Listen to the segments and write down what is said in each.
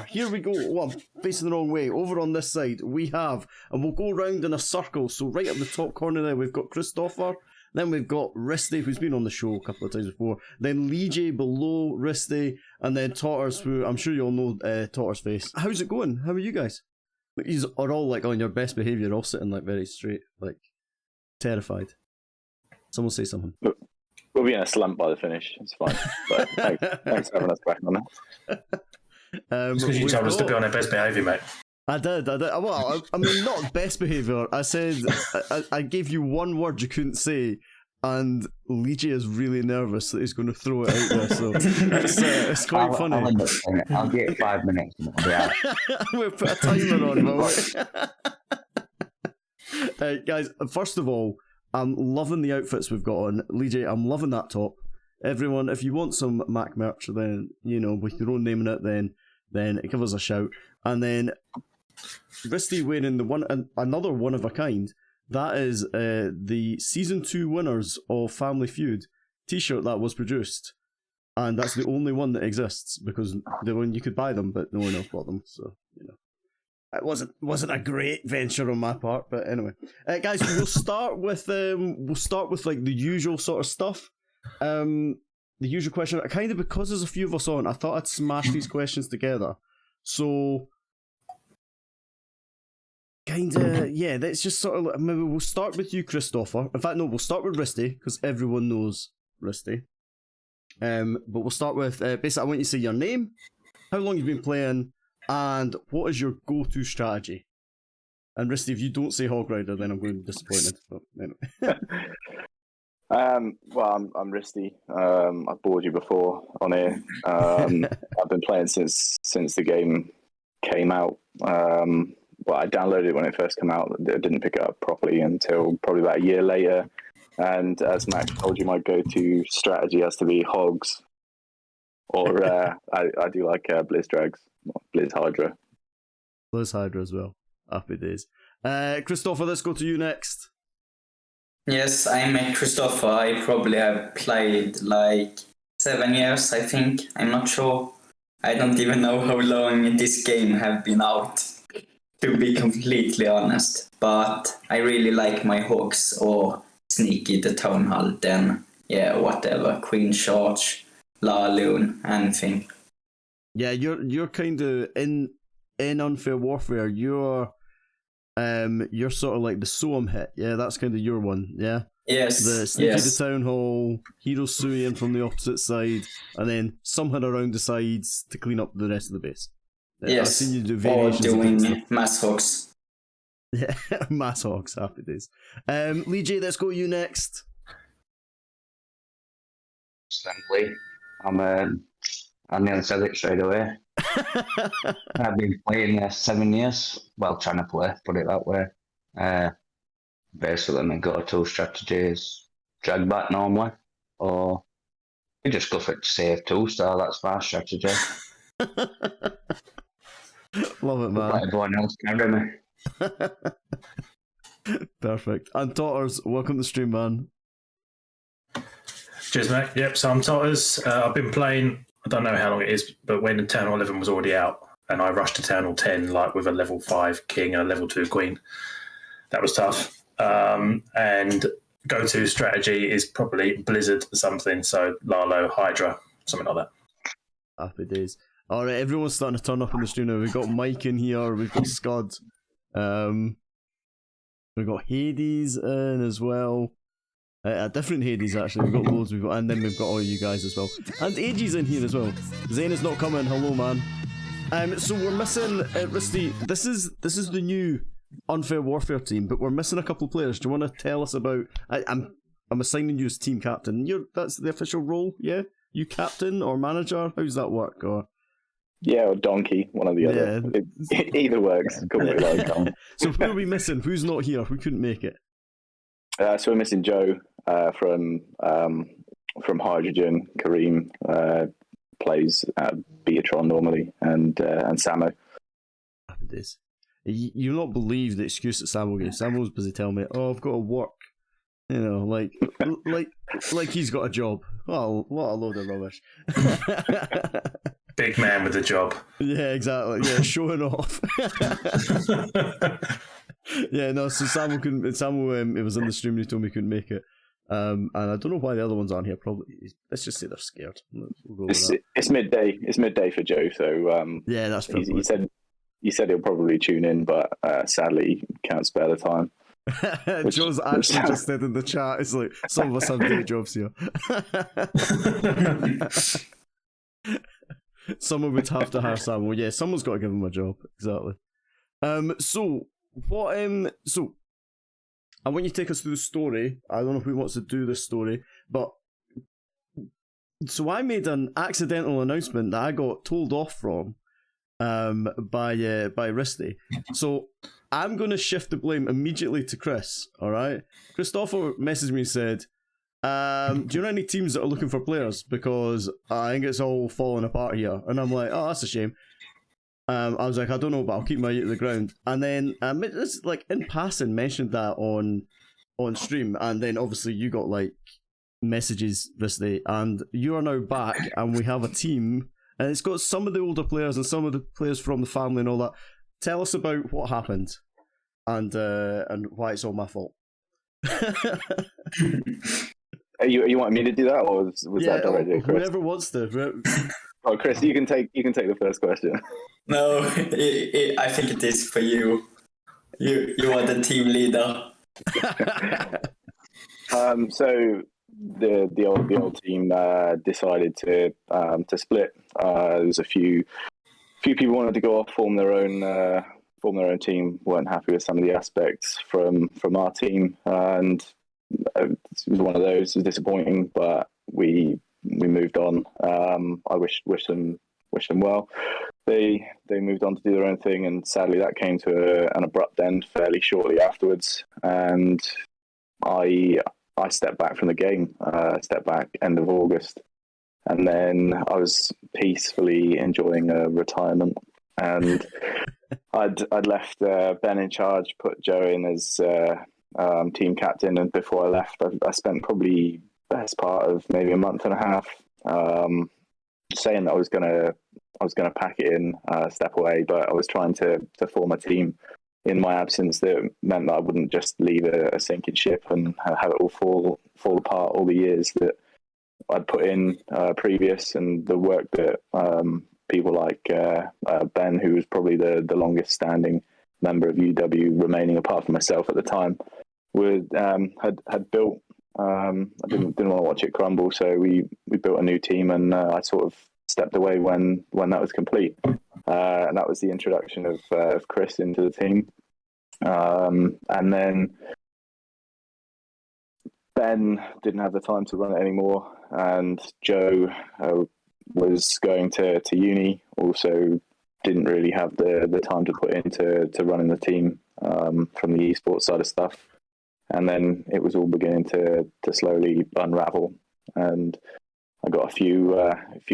here we go. Oh, I'm facing the wrong way. Over on this side, we have, and we'll go round in a circle. So right up the top corner there, we've got Christoffer. Then we've got Ristey, who's been on the show a couple of times before. Then Lee J below Ristey. And then Totters, who I'm sure you all know Totters' face. How's it going? How are you guys? You are all like on your best behaviour, all sitting like very straight, like terrified. Someone say something. We'll be in a slump by the finish. It's fine. But thanks for having us back on that. It's because you told us to be on our best behaviour, mate. I did. Well, I mean, not best behaviour. I said, I gave you one word you couldn't say, and Lee J is really nervous that he's going to throw it out there, so it's quite funny. I'll get 5 minutes. Yeah. We'll put a timer on, will we? Guys, first of all, I'm loving the outfits we've got on. Lee J, I'm loving that top. Everyone, if you want some Mack merch, then, with your own name in it, then give us a shout. And then Ristey wearing another one of a kind. That is the season 2 winners of Family Feud t-shirt that was produced, and that's the only one that exists because the one you could buy them, but no one else bought them. So it wasn't a great venture on my part, but anyway, guys, we'll start with like the usual sort of stuff. The usual question, kind of because there's a few of us on, I thought I'd smash these questions together. So, let's just sort of, maybe we'll start with you, Christoffer. In fact, no, we'll start with Ristey, because everyone knows Ristey. But we'll start with, basically, I want you to say your name, how long you've been playing, and what is your go-to strategy. And Ristey, if you don't say Hog Rider, then I'm going to be disappointed. But anyway. Well, I'm Ristey. I've bored you before on here. I've been playing since the game came out. Well, I downloaded it when it first came out. I didn't pick it up properly until probably about a year later. And as Max told you, my go-to strategy has to be Hogs. Or I do like Blizz Drags, Blizz Hydra. Blizz Hydra as well. Happy days. Christoffer, let's go to you next. Yes, I'm a Christoffer. I probably have played like 7 years, I think. I'm not sure. I don't even know how long this game have been out, to be completely honest. But I really like my Hogs or Sneaky the Town Hall, then whatever. Queen Charge, LaLo, anything. Yeah, you're kind of in Unfair Warfare, you're sort of like the Soam hit, yeah, that's kind of your one, yeah? Yes. The Sneaky the Town Hall, Hero Suian from the opposite side, and then somehow around the sides to clean up the rest of the base. Yes, I've seen you do or variations doing Mass Hogs. Yeah, Mass Hogs, happy days. Lee J, let's go you next. Simply, I nearly said it straight away. I've been playing 7 years. Well, trying to play, put it that way. Basically, my go-to strategy is drag back normally, or you just go for it to save 2-star. That's my strategy. Love it, man. Let everyone else carry me. Perfect. And Totters, welcome to the stream, man. Cheers, mate. Yep, so I'm Totters. I've been playing, I don't know how long it is, but when Town Hall 11 was already out, and I rushed to Town Hall 10 like with a level 5 king and a level 2 queen. That was tough. And go-to strategy is probably Blizzard something, so LaLo, Hydra, something like that. Happy days. All right, everyone's starting to turn up in the stream now. We've got Mike in here, we've got Scud, we've got Hades in as well. Different Hades actually. We've got loads. And then we've got all you guys as well. And AG's in here as well. Zane is not coming. Hello, man. So we're missing Ristey. This is the new Unfair Warfare team, but we're missing a couple of players. Do you want to tell us about? I'm assigning you as team captain. That's the official role, yeah? You captain or manager? How does that work? Or or donkey, one or the other. Either works. So who are we missing? Who's not here? Who couldn't make it? So we're missing Joe from Hydrogen. Kareem plays Beatron normally, and Samo. Happy days. You'll not believe the excuse that Samo gave. Samo was busy telling me, "Oh, I've got to work." You know, like he's got a job. Well, what a load of rubbish. Big man with a job. Yeah, exactly. Yeah, showing off. Yeah, no. So Samuel, it was in the stream and he told me he couldn't make it. And I don't know why the other ones aren't here. Probably, let's just say they're scared. We'll go with that. It's midday. It's midday for Joe. So yeah, that's fair. He said he'll probably tune in, but sadly he can't spare the time. Joe's actually just said in the chat, it's like, some of us have day jobs here. Someone would have to hire Samuel. Yeah, someone's got to give him a job. Exactly. So I want you to take us through the story. I don't know who wants to do this story, but so I made an accidental announcement that I got told off from by Ristey. So I'm going to shift the blame immediately to Chris, all right? Christoffer messaged me and said, do you know any teams that are looking for players? Because I think it's all falling apart here. And I'm like, oh, that's a shame. I was like, I don't know, but I'll keep my ear to the ground. And then, it's like in passing, mentioned that on stream. And then obviously you got like messages this day. And you are now back and we have a team. And it's got some of the older players and some of the players from the family and all that. Tell us about what happened and why it's all my fault. You want me to do that, or was that directly, Chris? Whoever wants to. Oh, Chris, you can take the first question. No, I think it is for you. You are the team leader. So the old team decided to split. There was a few people wanted to go off, form their own team. Weren't happy with some of the aspects from our team, and it was one of those. It was disappointing, but we moved on. I wish them well. They moved on to do their own thing, and sadly that came to an abrupt end fairly shortly afterwards. And I stepped back from the game. Stepped back end of August, and then I was peacefully enjoying a retirement. And I'd left Ben in charge, put Joe in as team captain, and before I left, I spent probably best part of maybe a month and a half saying that I was gonna pack it in, step away, but I was trying to form a team in my absence that meant that I wouldn't just leave a sinking ship and have it all fall apart. All the years that I'd put in previous, and the work that people like Ben, who was probably the longest standing member of UW remaining apart from myself at the time, had built. I didn't want to watch it crumble, so we built a new team, and I sort of stepped away when that was complete, and that was the introduction of Chris into the team, and then Ben didn't have the time to run it anymore, and Joe was going to uni, also didn't really have the time to put into running the team from the esports side of stuff. And then it was all beginning to slowly unravel, and I got a few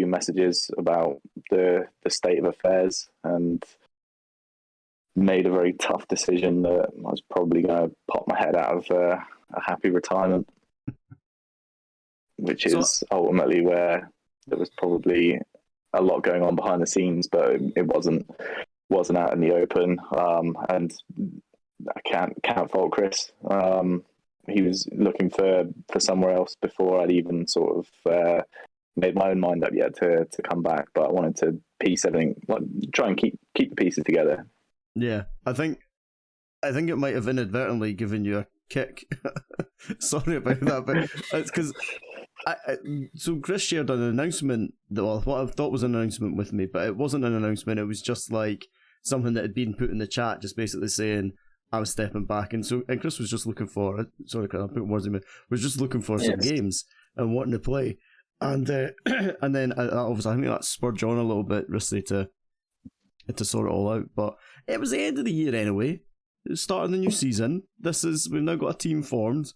messages about the state of affairs, and made a very tough decision that I was probably going to pop my head out of a happy retirement, which is ultimately where there was probably a lot going on behind the scenes, but it wasn't out in the open, and I can't fault Chris. He was looking for somewhere else before I'd even sort of made my own mind up yet to come back. But I wanted to piece everything, try and keep the pieces together. Yeah, I think it might have inadvertently given you a kick. Sorry about that, but it's because so Chris shared an announcement what I thought was an announcement with me, but it wasn't an announcement. It was just like something that had been put in the chat, just basically saying I was stepping back, and Chris was just looking for. Sorry, I'm putting words in my. Was just looking for some games and wanting to play, and and then obviously I think that spurred John a little bit, Ristey, to sort it all out. But it was the end of the year anyway. It was starting the new season. We've now got a team formed,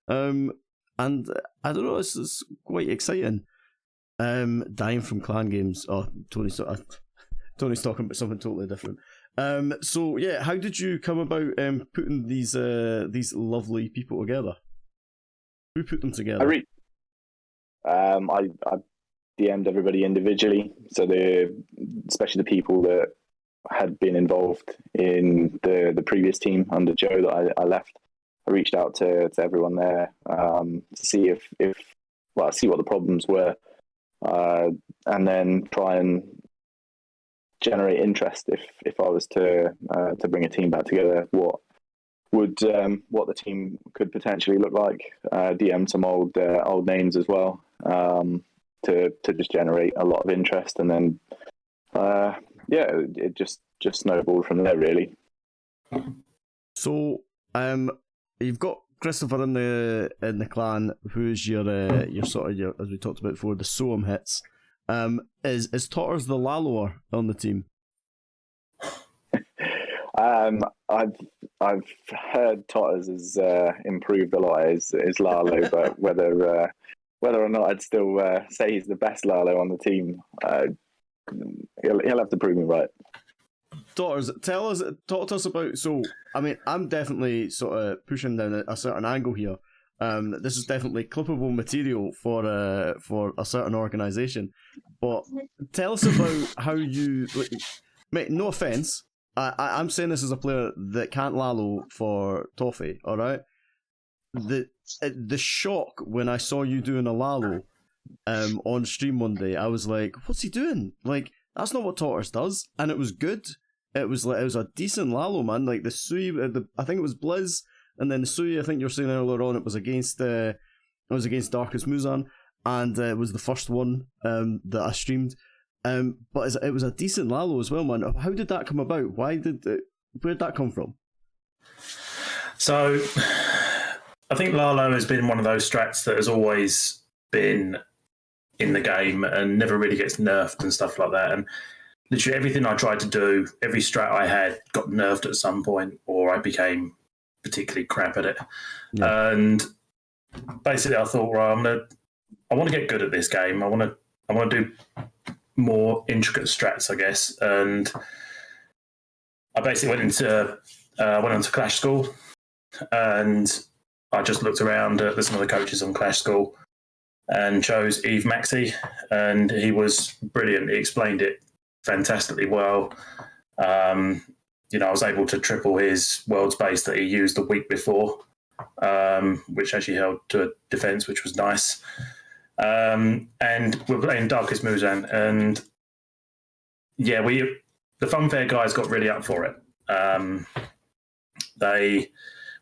and I don't know, it's quite exciting. Dying from clan games. Oh, Tony's talking about something totally different. So yeah, how did you come about putting these lovely people together? Who put them together? I DM'd everybody individually. So especially the people that had been involved in the previous team under Joe that I left. I reached out to everyone there to see if see what the problems were, and then try and generate interest. If I was to bring a team back together, what the team could potentially look like. DM some old names as well, to just generate a lot of interest, and then it just snowballed from there, really. So you've got Christoffer in the clan, who's your sort of your, as we talked about before, the Soam hits. Is Totters the LaLo on the team? I've heard Totters has improved a lot as LaLo, but whether or not I'd still say he's the best LaLo on the team, he'll have to prove me right. Totters, talk to us about. So, I mean, I'm definitely sort of pushing down a certain angle here. This is definitely clippable material for a certain organisation. But tell us about how you, mate. No offence, I'm saying this as a player that can't LaLo for Toffee. All right, the shock when I saw you doing a LaLo on stream one day, I was like, "What's he doing? Like, that's not what Totters does," and it was good. It was a decent LaLo, man. Like the Sui, I think it was Blizz, and then the Sui. I think you were saying earlier on it was against Darkest Muzan, and it was the first one that I streamed. But it was a decent LaLo as well, man. How did that come about? Where'd that come from? So, I think LaLo has been one of those strats that has always been in the game and never really gets nerfed and stuff like that. And literally everything I tried to do, every strat I had got nerfed at some point, or I became particularly crap at it. Yeah. And basically, I thought, right, I want to get good at this game. I want to do more intricate strats, I guess. And I basically went onto Clash School, and I just looked around at some of the coaches on Clash School and chose Eve Maxey, and he was brilliant. He explained it fantastically well. I was able to triple his world's base that he used the week before, which actually held to a defense, which was nice. And we're playing Darkest Muzan, and yeah, the Funfair guys got really up for it.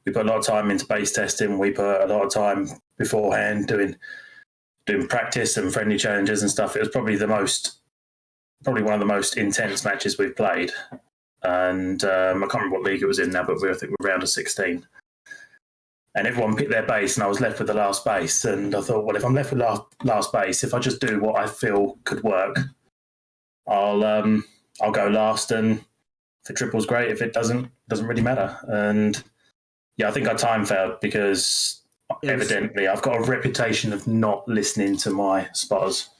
We put a lot of time into base testing. We put a lot of time beforehand doing practice and friendly challenges and stuff. It was probably one of the most intense matches we've played. And I can't remember what league it was in now, but I think we're round of 16. And everyone picked their base, and I was left with the last base. And I thought, well, if I'm left with last base, if I just do what I feel could work, I'll go last. And if it triples, great. If it doesn't really matter. And yeah, I think I time failed because evidently I've got a reputation of not listening to my spotters.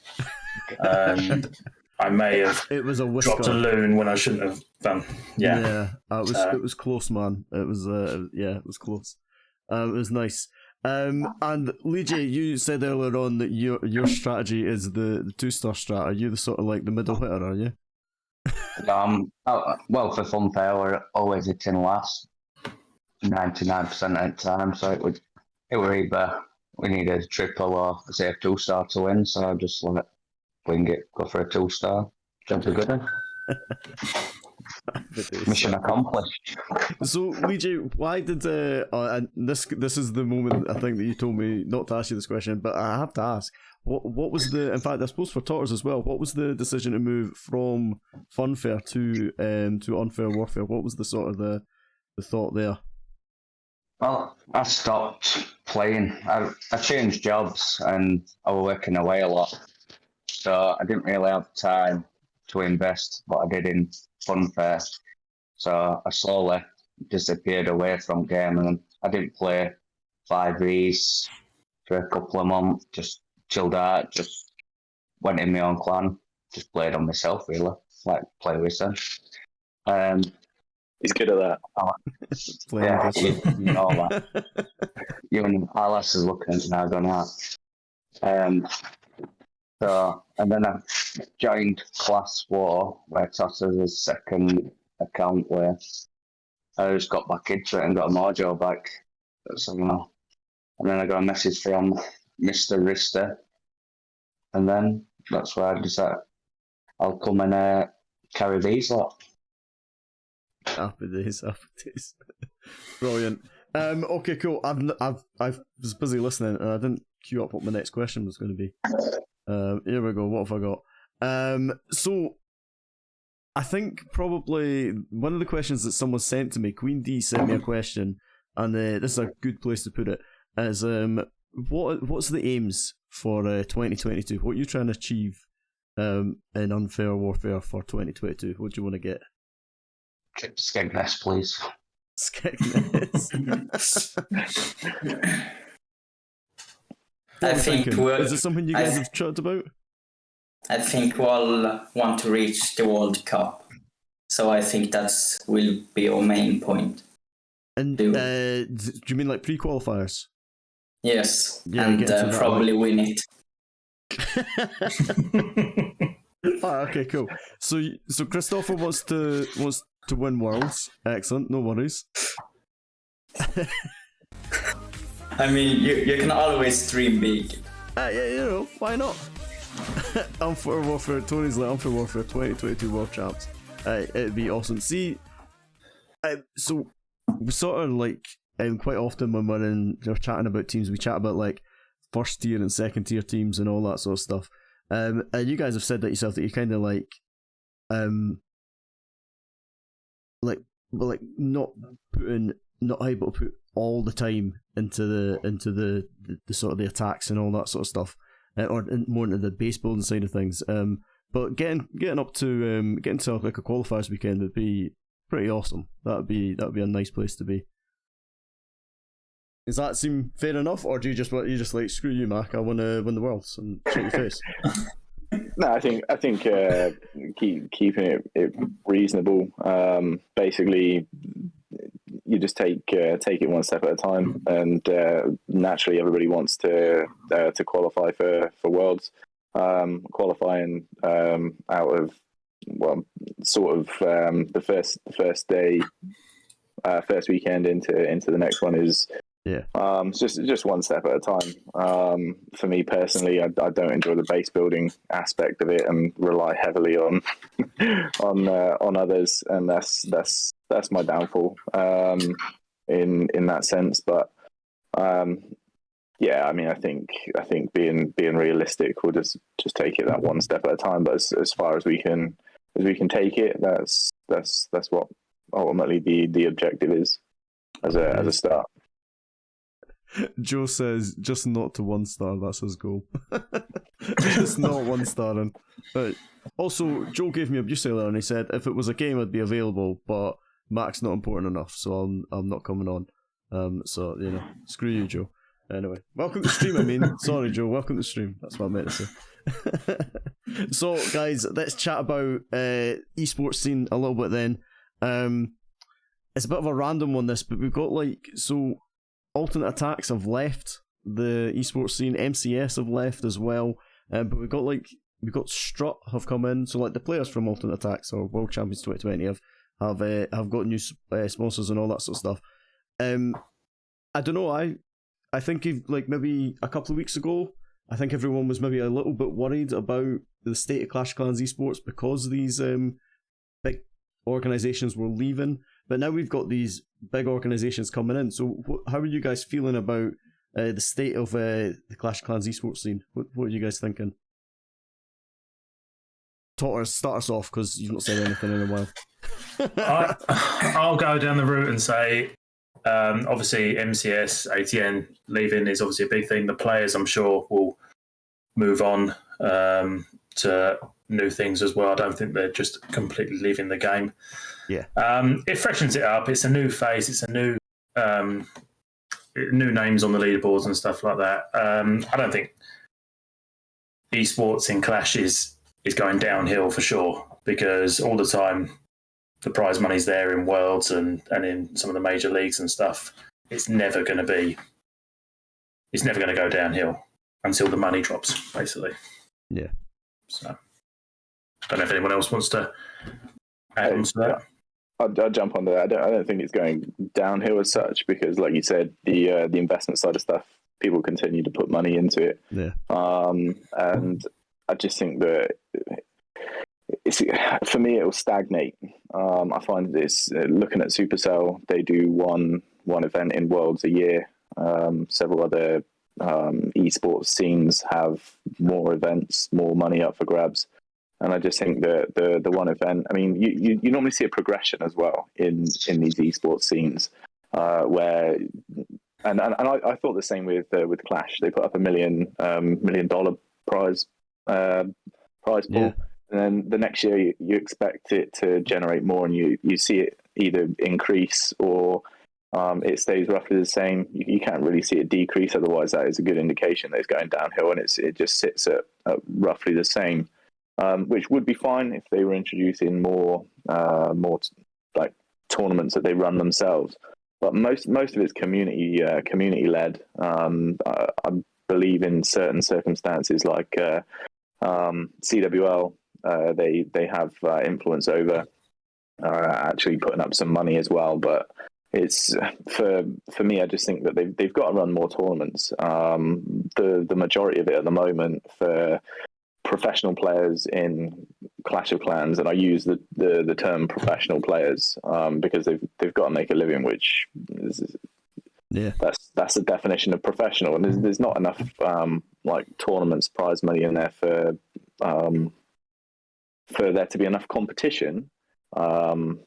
And I may have dropped a loon when I shouldn't have done. Yeah. It was close, man. It was it was close. It was nice. And Lee J, you said earlier on that your strategy is the 2-star strat. Are you the sort of like the middle hitter, are you? Well, for Funfair, we're always hitting last 99% of the time, so it were either we needed a triple or say a 2-star to win, so I just let it wing it, go for a 2-star, jump a good one. Mission accomplished. So, Lee J, why did and this is the moment I think that you told me not to ask you this question, but I have to ask. What was in fact I suppose for Totters as well, what was the decision to move from Funfair to Unfair Warfare? What was the sort of the thought there? Well, I stopped playing. I changed jobs and I was working away a lot, so I didn't really have time to invest what I did in Funfair. So I slowly disappeared away from gaming, and I didn't play 5Vs for a couple of months, just chilled out, just went in my own clan, just played on myself really, like play with them. He's good at that. Yeah, you know that. You and Alice is looking at now going out. So, and then I joined Class 4, where Totters is second account, where I just got back into it and got a mojo back. So, and then I got a message from Mr. Ristey, and then that's where I decided I'll come and carry these lot. Happy days. Brilliant. Okay, cool. I was busy listening and I didn't queue up what my next question was going to be. Here we go. What have I got? So I think probably one of the questions that someone sent to me, Queen D sent me a question, and this is a good place to put it. Is what's the aims for 2022? What are you trying to achieve in Unfair Warfare for 2022? What do you want to get? Skegness, please. Skegness. I think is it something you guys have chatted about? I think we all want to reach the World Cup, so I think that will be our main point. And do you mean like pre-qualifiers? Yes, Yeah, and probably win it. Okay, cool. So Christoffer wants to win Worlds. Excellent, no worries. I mean, you can always dream big. Yeah, why not? Unfair Warfare, Tony's like Unfair Warfare 2022 World Champs. It'd be awesome. See, so we sort of like quite often when we're chatting about teams, we chat about like first tier and second tier teams and all that sort of stuff. And you guys have said that yourself, that you're kind of like not able to put all the time into the sort of the attacks and all that sort of stuff, or more into the base building side of things. But getting up to getting to like a qualifiers weekend would be pretty awesome. That'd be a nice place to be. Does that seem fair enough, or do you just like, screw you, Mack, I want to win the Worlds and shut your face? No, I think keeping it reasonable. Basically, you just take it one step at a time, and naturally, everybody wants to qualify for Worlds. Qualifying out of the first day, first weekend into the next one is. Yeah. Just one step at a time. For me personally, I don't enjoy the base building aspect of it and rely heavily on on others, and that's my downfall in that sense. But yeah, I mean, I think being realistic, we'll just take it that one step at a time. But as far as we can take it, that's what ultimately the objective is as a start. Joe says, just not to 1-star, that's his goal. Just not 1-starring. But also, Joe gave me a abuse earlier and he said, if it was a game, I'd be available, but Mack's not important enough, so I'm not coming on. So, screw you, Joe. Anyway, welcome to the stream, I mean. Sorry, Joe, welcome to the stream. That's what I meant to say. So, guys, let's chat about esports scene a little bit then. It's a bit of a random one, this, but we've got Alternate Attacks have left the esports scene. MCS have left as well, but we've got Strut have come in. So the players from Alternate Attacks or World Champions 2020 have got new sponsors and all that sort of stuff. I don't know. I think maybe a couple of weeks ago, I think everyone was maybe a little bit worried about the state of Clash of Clans esports because these big organisations were leaving. But now we've got these big organisations coming in. So how are you guys feeling about the state of the Clash of Clans esports scene? What are you guys thinking? Totters, start us off, because you've not said anything in a while. I'll go down the route and say, obviously MCS, ATN leaving is obviously a big thing. The players, I'm sure, will move on to new things as well. I don't think they're just completely leaving the game. Yeah. It freshens it up. It's a new face. It's a new names on the leaderboards and stuff like that. I don't think esports in Clash is going downhill for sure, because all the time the prize money's there in Worlds and in some of the major leagues and stuff. It's never going to go downhill until the money drops, basically. Yeah. So, I don't know if anyone else wants to add on to that. I'll jump onto that. I don't think it's going downhill as such because, like you said, the investment side of stuff, people continue to put money into it. Yeah. And I just think that for me, it will stagnate. I find this looking at Supercell, they do one event in Worlds a year. Several other esports scenes have more events, more money up for grabs. And I just think that the one event, I mean, you normally see a progression as well in these esports scenes, where and I thought the same with Clash. They put up $1 million prize pool, Yeah. and then the next year you expect it to generate more, and you see it either increase or it stays roughly the same. You can't really see it decrease, otherwise that is a good indication that it's going downhill, and it just sits at roughly the same. Which would be fine if they were introducing more like tournaments that they run themselves. But most of it's community led. I believe in certain circumstances like CWL, they have influence over actually putting up some money as well. But it's for me, I just think that they've got to run more tournaments. The majority of it at the moment for professional players in Clash of Clans, and I use the term professional players because they've got to make a living, which is, that's the definition of professional, and there's not enough like tournaments, prize money in there for there to be enough competition as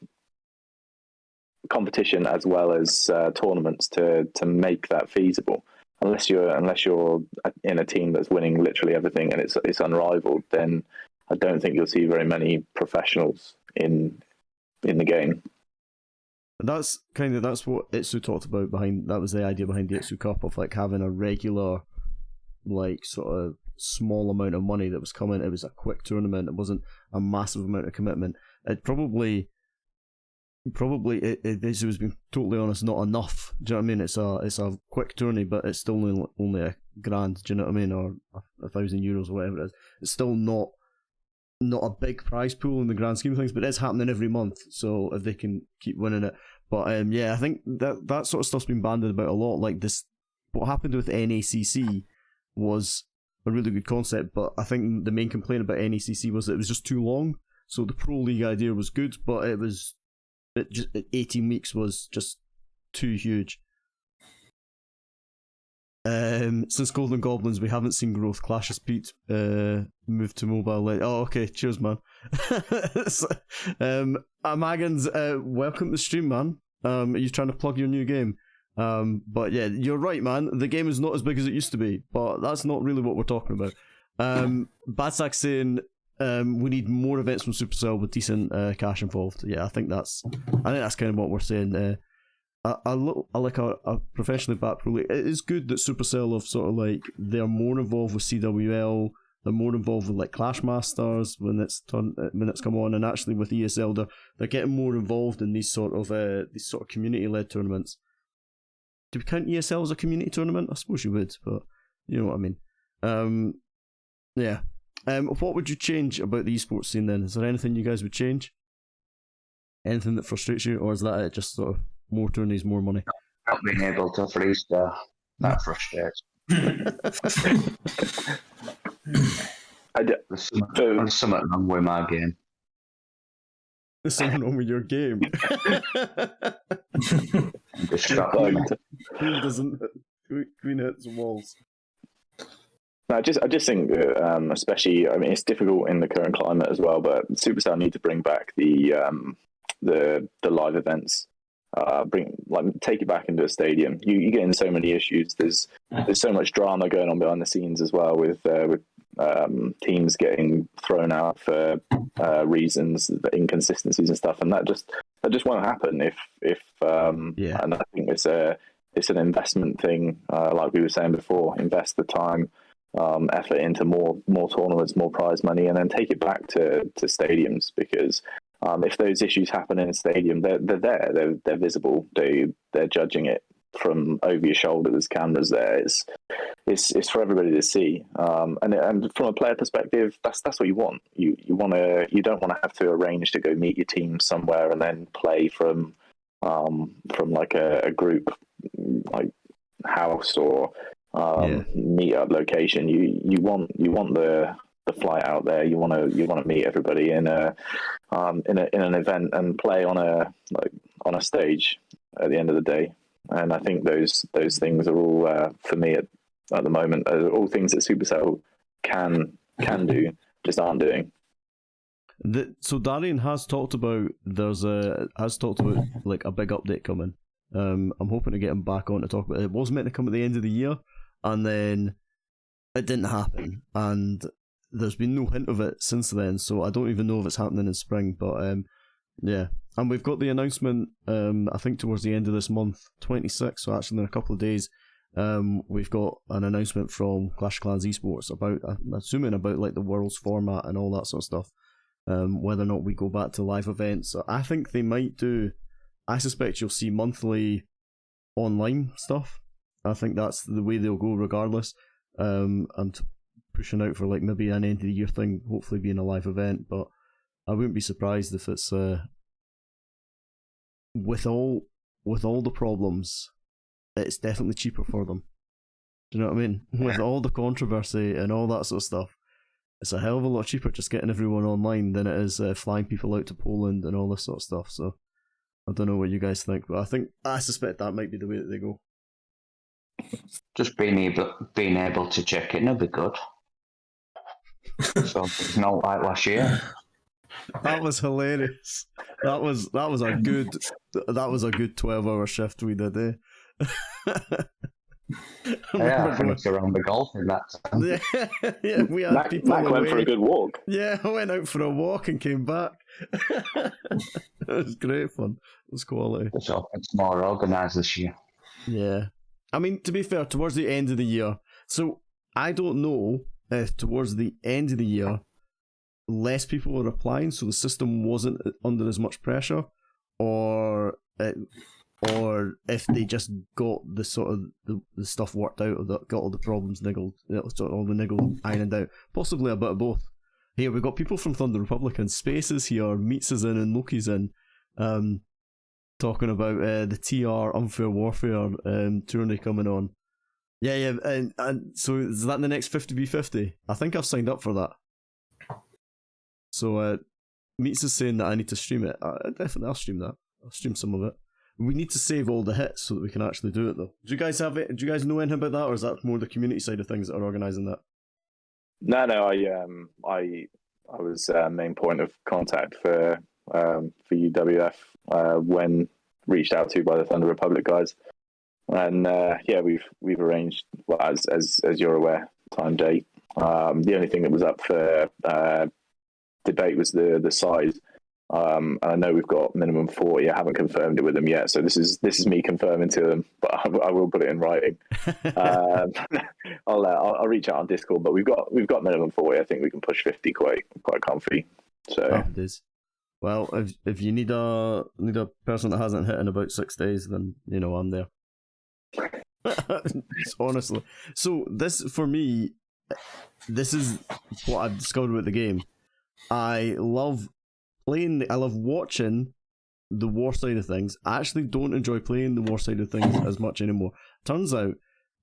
well as tournaments to make that feasible. Unless you're in a team that's winning literally everything and it's unrivaled, then I don't think you'll see very many professionals in the game. That's what Itsu talked about that was the idea behind the Itsu Cup, of like having a regular, like sort of small amount of money that was coming. It was a quick tournament. It wasn't a massive amount of commitment. It probably it was, being totally honest, not enough. Do you know what I mean? It's a quick tourney, but it's still only $1,000. Do you know what I mean? Or €1,000 or whatever it is. It's still not a big prize pool in the grand scheme of things, but it's happening every month. So if they can keep winning it, but I think that sort of stuff's been bandied about a lot. Like this, what happened with NACC was a really good concept, but I think the main complaint about NACC was that it was just too long. So the Pro League idea was good, but 18 weeks was just too huge. Since Golden Goblins, we haven't seen growth. Clash has Pete move to mobile. Oh, okay. Cheers, man. Maggins, welcome to the stream, man. Are you trying to plug your new game? But yeah, you're right, man. The game is not as big as it used to be, but that's not really what we're talking about. Badsack saying we need more events from Supercell with decent cash involved. Yeah, I think that's kind of what we're saying. A professionally backed pro league. It is good that Supercell have sort of like, they're more involved with CWL. They're more involved with like Clash Masters when it's come on, and actually with ESL they're getting more involved in these sort of community led tournaments. Do we count ESL as a community tournament? I suppose you would, but you know what I mean. Yeah. What would you change about the esports scene then? Is there anything you guys would change? Anything that frustrates you, or is that it? Just sort of more tourneys, more money? Not being able to freestyle. That frustrates. There's something wrong with my game. There's something wrong with your game. Queen hits walls. No, I just think that, especially, I mean, it's difficult in the current climate as well, but Supercell need to bring back the live events. Take it back into a stadium. You get in so many issues. There's so much drama going on behind the scenes as well, with teams getting thrown out for reasons, inconsistencies and stuff, and that just won't happen if And I think it's an investment thing, like we were saying before. Invest the time, effort into more tournaments, more prize money, and then take it back to stadiums, because if those issues happen in a stadium, they're there, they're visible, they're judging it from over your shoulder. There's cameras there. It's for everybody to see. And from a player perspective, that's what you want. You don't want to have to arrange to go meet your team somewhere and then play from like a group like house or meet-up location. You want the flight out there. You want to meet everybody in an event and play on a stage at the end of the day. And I think those things are all for me at the moment are all things that Supercell can do, just aren't doing. So Darian has talked about like a big update coming. I'm hoping to get him back on to talk about it. It was meant to come at the end of the year, and then it didn't happen, and there's been no hint of it since then, so I don't even know if it's happening in spring, but yeah. And we've got the announcement, I think towards the end of this month, 26, so actually in a couple of days, we've got an announcement from Clash of Clans esports about, I'm assuming about like the Worlds format and all that sort of stuff, whether or not we go back to live events. I think they might do, I suspect you'll see monthly online stuff. I think that's the way they'll go regardless, and pushing out for like maybe an end of the year thing, hopefully being a live event, but I wouldn't be surprised if it's with all the problems, it's definitely cheaper for them. Do you know what I mean? With all the controversy and all that sort of stuff, it's a hell of a lot cheaper just getting everyone online than it is flying people out to Poland and all this sort of stuff. So I don't know what you guys think, but I suspect that might be the way that they go. Just being able to check it, it'll be good. So it's not like last year. That was hilarious. That was a good 12-hour shift we did, eh? I finished around the golf in that time. Yeah, we had Mack people went away. for a good walk. Yeah, I went out for a walk and came back. It was great fun. It was quality. So it's more organised this year. Yeah. I mean, to be fair, towards the end of the year, so I don't know if towards the end of the year less people were applying, so the system wasn't under as much pressure, or if they just got the sort of the stuff worked out, or got all the problems niggled, all the niggle ironed out. Possibly a bit of both. Here we've got people from Thunder Republic and Spaces here, Meets is in and Loki's in, talking about the TR Unfair Warfare tourney coming on. Yeah, and so is that the next 50v50? I think I've signed up for that. So Meets is saying that I need to stream it. Definitely, I'll stream that. I'll stream some of it. We need to save all the hits so that we can actually do it, though. Do you guys have it? Do you guys know anything about that, or is that more the community side of things that are organising that? No, I was main point of contact for UWF when reached out to by the Thunder Republic guys, and yeah, we've arranged, well, as you're aware, time date. The only thing that was up for debate was the size. And I know we've got minimum 40. I haven't confirmed it with them yet, so this is me confirming to them, but I will put it in writing. I'll reach out on Discord, but we've got minimum 40. I think we can push 50 quite comfy. So it is. Well, if you need a person that hasn't hit in about 6 days, then you know I'm there. Honestly, so this for me, this is what I've discovered with the game. I love watching the war side of things. I actually don't enjoy playing the war side of things as much anymore. Turns out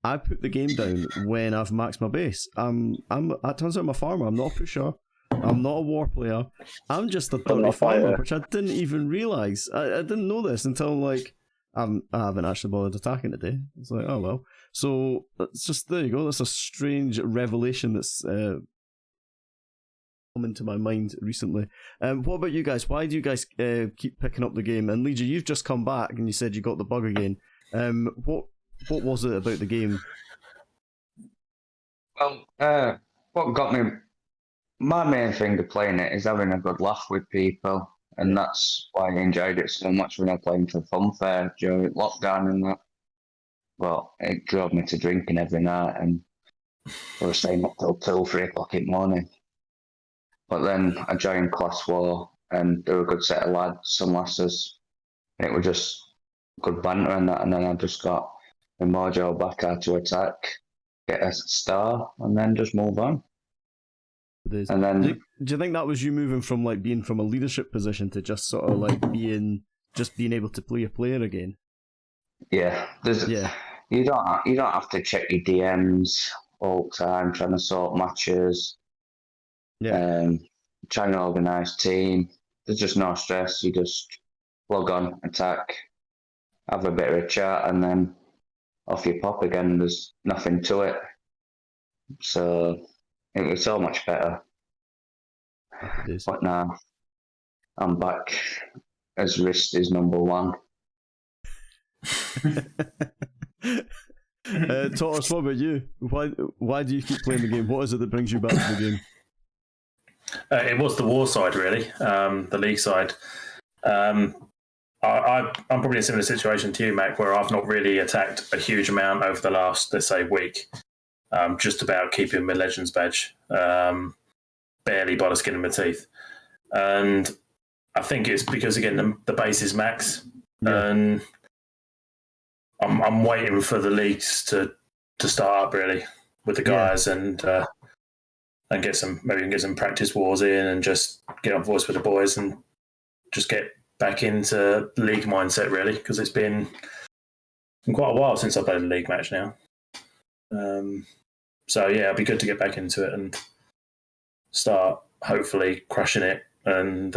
I put the game down when I've maxed my base. It turns out I'm a farmer. I'm not a pusher. I'm not a war player. I'm just a dirty farmer, which I didn't even realise. I didn't know this until like I haven't actually bothered attacking today. It's like, oh well. So it's just, there you go. That's a strange revelation that's come into my mind recently. What about you guys? Why do you guys keep picking up the game? And Lee J, you've just come back and you said you got the bug again. What was it about the game? Well, what got me, my main thing of playing it is having a good laugh with people, and that's why I enjoyed it so much when I was playing for Funfair during lockdown and that. But it drove me to drinking every night, and I was staying up till 2, 3 o'clock in the morning. But then I joined Class War, and they were a good set of lads, some lasses. It was just good banter and that, and then I just got and more job back out to attack, get a star, and then just move on. And then, do you think that was you moving from like being from a leadership position to just sort of like being able to play a player again? Yeah, you don't have to check your DMs all the time trying to sort matches. Yeah, trying to organise team. There's just no stress. You just log on, attack, have a bit of a chat, and then off you pop again. There's nothing to it. So it was so much better. it is. But now I'm back as Ristey's number one. Totters, what about you? Why do you keep playing the game? What is it that brings you back to the game? It was the war side, really, the league side. I'm probably in a similar situation to you, Mac, where I've not really attacked a huge amount over the last, let's say, week. Just about keeping my Legends badge, barely by the skin of my teeth. And I think it's because, again, the base is max. Yeah. And I'm waiting for the leagues to start up, really, with the guys and get some practice wars in and just get on voice with the boys and just get back into league mindset, really, because it's been quite a while since I played a league match now. So yeah, it'd be good to get back into it and start hopefully crushing it and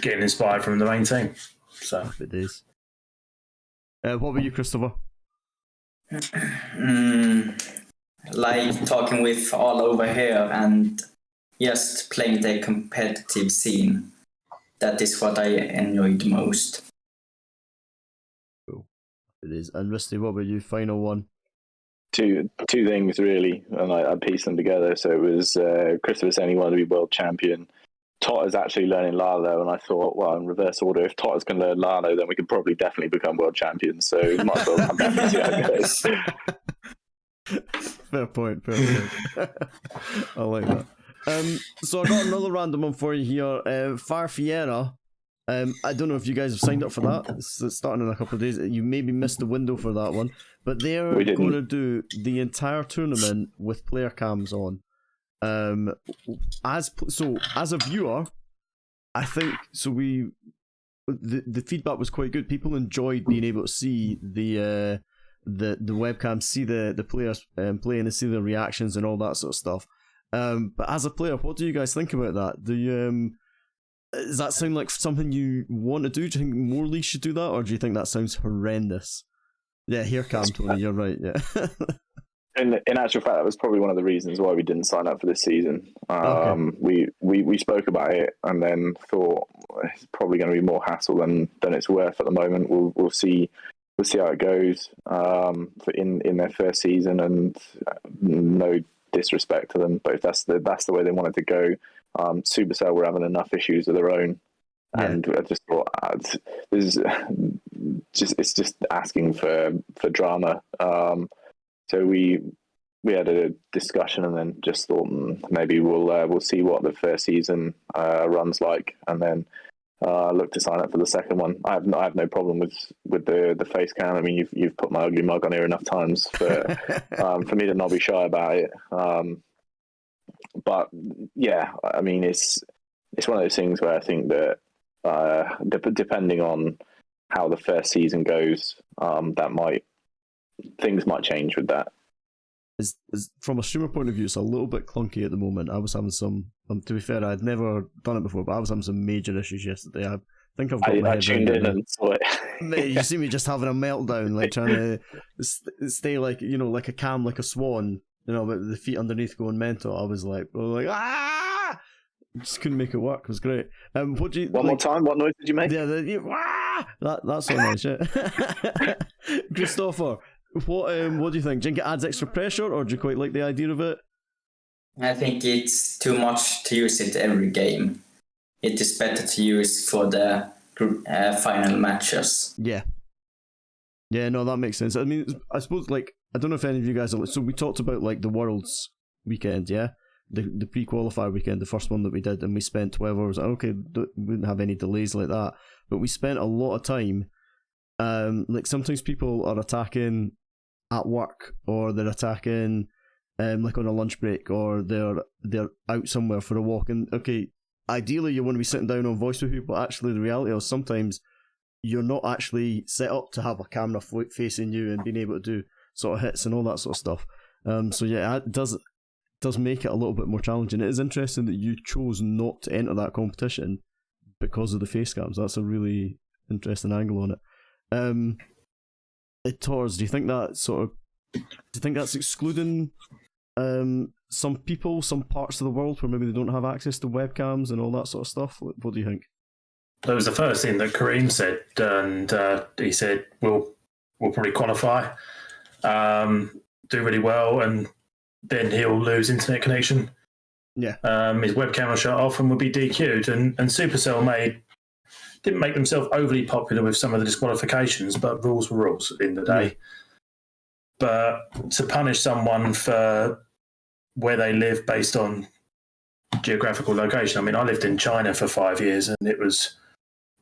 getting inspired from the main team. So it is. What about you, Christoffer? Like talking with all over here and just playing the competitive scene. That is what I enjoyed most. Cool. It is. And Ristey, what about you? Final one. Two things really, and I pieced them together. So it was Christopher saying he wanted to be world champion. Totters actually learning LaLo, and I thought, well, in reverse order, if Totters can learn LaLo, then we could probably definitely become world champions. So we might as well come back and see how it goes. Fair point. I like that. So I got another random one for you here. Farfiera. I don't know if you guys have signed up for that. It's starting in a couple of days. You maybe missed the window for that one, but they're going to do the entire tournament with player cams on. As a viewer, I think so. The feedback was quite good. People enjoyed being able to see the webcam, see the players playing and see their reactions and all that sort of stuff. But as a player, what do you guys think about that? Do you does that sound like something you want to do? Do you think more leagues should do that, or do you think that sounds horrendous? Yeah, here, Cam, Tony, you're right. Yeah. In actual fact, that was probably one of the reasons why we didn't sign up for this season. We spoke about it and then thought it's probably going to be more hassle than it's worth at the moment. We'll see how it goes in their first season, and no disrespect to them, but if that's the way they wanted to go. Supercell were having enough issues of their own, and I just thought it's just asking for drama. So we had a discussion and then just thought maybe we'll see what the first season runs like, and then look to sign up for the second one. I have no problem with the face cam. I mean, you've put my ugly mug on here enough times for me to not be shy about it. But yeah, I mean, it's one of those things where I think that depending on how the first season goes, things might change with that. Is from a streamer point of view, it's a little bit clunky at the moment. I was having some. To be fair, I'd never done it before, but I was having some major issues yesterday. I think I've got my head tuned in and saw it. Mate, you see me just having a meltdown, like trying to stay like like a cam, like a swan, but the feet underneath going mental. I was like ah! Just couldn't make it work. It was great. What do you? One more time. What noise did you make? Yeah, that's so nice. Yeah. Christoffer, what do you think? Do you think it adds extra pressure, or do you quite like the idea of it? I think it's too much to use it every game. It is better to use for the final matches. Yeah. Yeah, no, that makes sense. I mean, I suppose, I don't know if any of you guys are... So we talked about, the Worlds weekend, yeah? The pre-qualifier weekend, the first one that we did, and we spent 12 hours. Okay, we didn't have any delays like that, but we spent a lot of time like sometimes people are attacking at work, or they're attacking like on a lunch break, or they're out somewhere for a walk. And okay, ideally you want to be sitting down on voice with people, but actually the reality is sometimes you're not actually set up to have a camera facing you and being able to do sort of hits and all that sort of stuff. So yeah, it does make it a little bit more challenging. It is interesting that you chose not to enter that competition because of the face cams. That's a really interesting angle on it. Totters, do you think that's excluding some people, some parts of the world where maybe they don't have access to webcams and all that sort of stuff? What do you think? That was the first thing that Kareem said, and he said we'll probably qualify, do really well, and then he'll lose internet connection. Yeah. His webcam will shut off and will be DQ'd. And Supercell didn't make themselves overly popular with some of the disqualifications, but rules were rules at the end of the day. Yeah. But to punish someone for where they live based on geographical location, I mean, I lived in China for 5 years and it was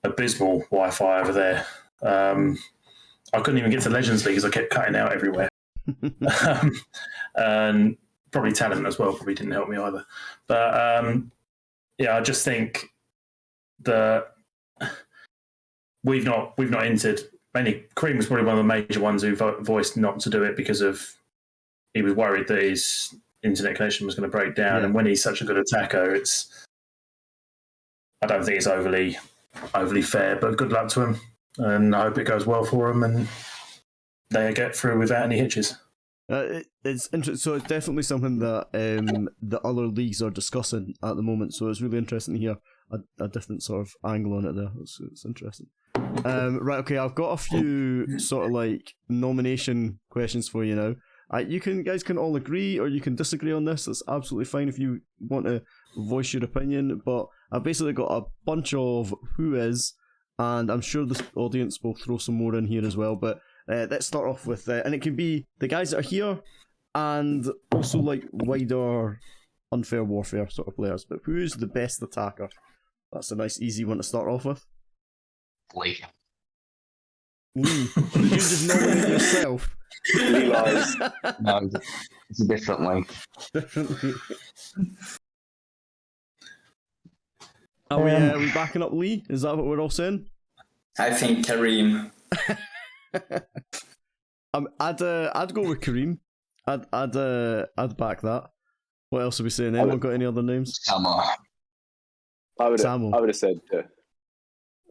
abysmal Wi-Fi over there. I couldn't even get to Legends League because I kept cutting out everywhere. And probably talent as well probably didn't help me either. But yeah, I just think that we've not entered. Mainly, Kareem was probably one of the major ones who voiced not to do it because he was worried that his internet connection was going to break down. Yeah. And when he's such a good attacker, I don't think it's overly fair. But good luck to him, and I hope it goes well for him and they get through without any hitches. It's interesting. So it's definitely something that the other leagues are discussing at the moment. So it's really interesting to hear a different sort of angle on it there. It's interesting. Right, okay, I've got a few sort of like nomination questions for you now. You guys can all agree or you can disagree on this. It's absolutely fine if you want to voice your opinion. But I've basically got a bunch of who is, and I'm sure the audience will throw some more in here as well. But let's start off with, and it can be the guys that are here, and also like wider unfair warfare sort of players. But who's the best attacker? That's a nice easy one to start off with. Lee. Lee. Did you just nominate yourself? Lee lies. No, it's a different Lee. Definitely. Are we backing up Lee? Is that what we're all saying? I think Kareem. I'd go with Kareem. I'd back that. What else are we saying? Anyone got any other names? Samo. I would have said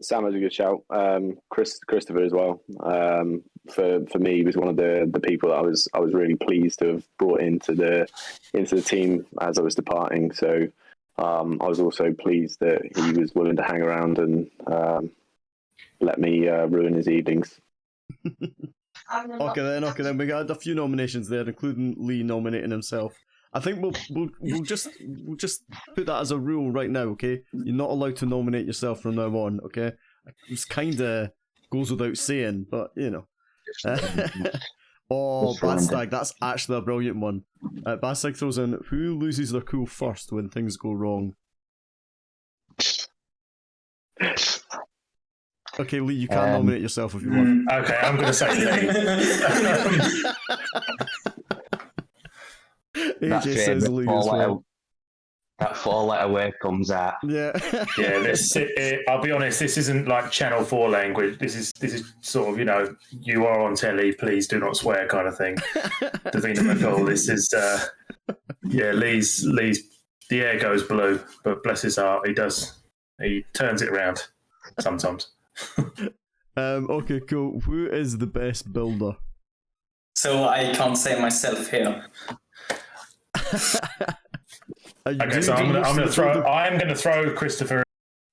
Samo's a good shout. Christoffer as well. For me, he was one of the people that I was really pleased to have brought into the team as I was departing. So I was also pleased that he was willing to hang around and let me ruin his evenings. Okay then. We got a few nominations there, including Lee nominating himself. I think we'll just put that as a rule right now, okay? You're not allowed to nominate yourself from now on, okay? It kind of goes without saying, but Oh, Badstag, that's actually a brilliant one. Badstag throws in, who loses their cool first when things go wrong? Okay, Lee, you can nominate yourself if you want. Okay, I'm going to say Lee. AJ says Lee as well. That 4-letter word comes out. Yeah. Yeah, I'll be honest, this isn't like Channel 4 language. This is sort of, you are on telly, please do not swear kind of thing. Davina McCall, this is, Lee's, the air goes blue, but bless his heart, he turns it around sometimes. Okay, cool. Who is the best builder? So I can't say myself here. Okay, so I'm going to throw Christoffer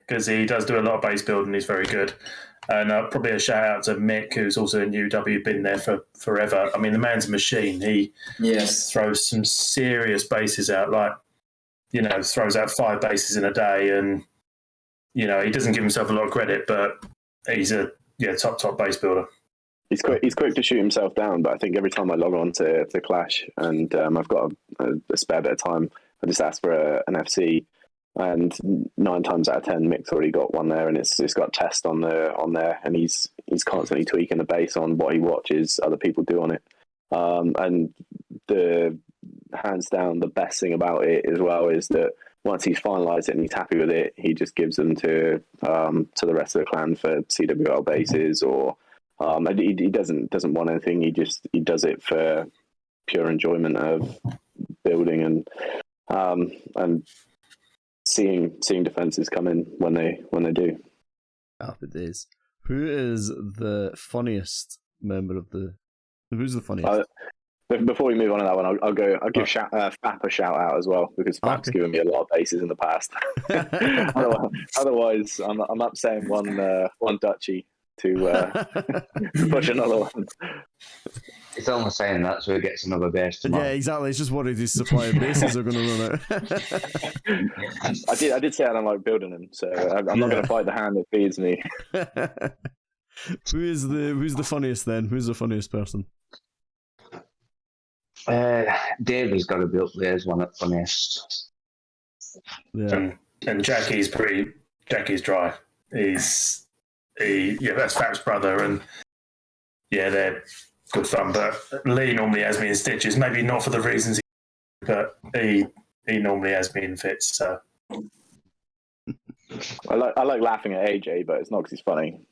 because he does do a lot of base building. He's very good, and probably a shout out to Mick, who's also in UW, been there for forever. I mean, the man's a machine. He throws some serious bases out, throws out 5 bases in a day, and he doesn't give himself a lot of credit, but he's a top base builder. He's quick to shoot himself down, but I think every time I log on to Clash and I've got a spare bit of time, I just ask for an FC. and 9 times out of 10, Mick's already got one there, and it's got test on there, and he's constantly tweaking the base on what he watches other people do on it. And the hands down, the best thing about it as well is that once he's finalised it and he's happy with it, he just gives them to the rest of the clan for CWL bases, or and he doesn't want anything. He does it for pure enjoyment of building and seeing defenses come in when they do. Happy days. Who is the funniest member of the? Who's the funniest? Before we move on to that one, I'll give Fap a shout out as well, because Fap's given me a lot of bases in the past. Otherwise, I'm upsetting one Dutchie to push another one. It's only saying that so he gets another base tomorrow. Yeah, exactly. He's just worried his supply of bases are going to run out. I did say I don't like building them, so I'm not going to fight the hand that feeds me. Who's the funniest then? Who's the funniest person? Davey's got to be up there as one of the funniest. Yeah, and Jackie's dry. That's Fap's brother, and yeah, they're good fun. But Lee normally has me in stitches, maybe not for the reasons, but he normally has me in fits. So I like laughing at AJ, but it's not because he's funny.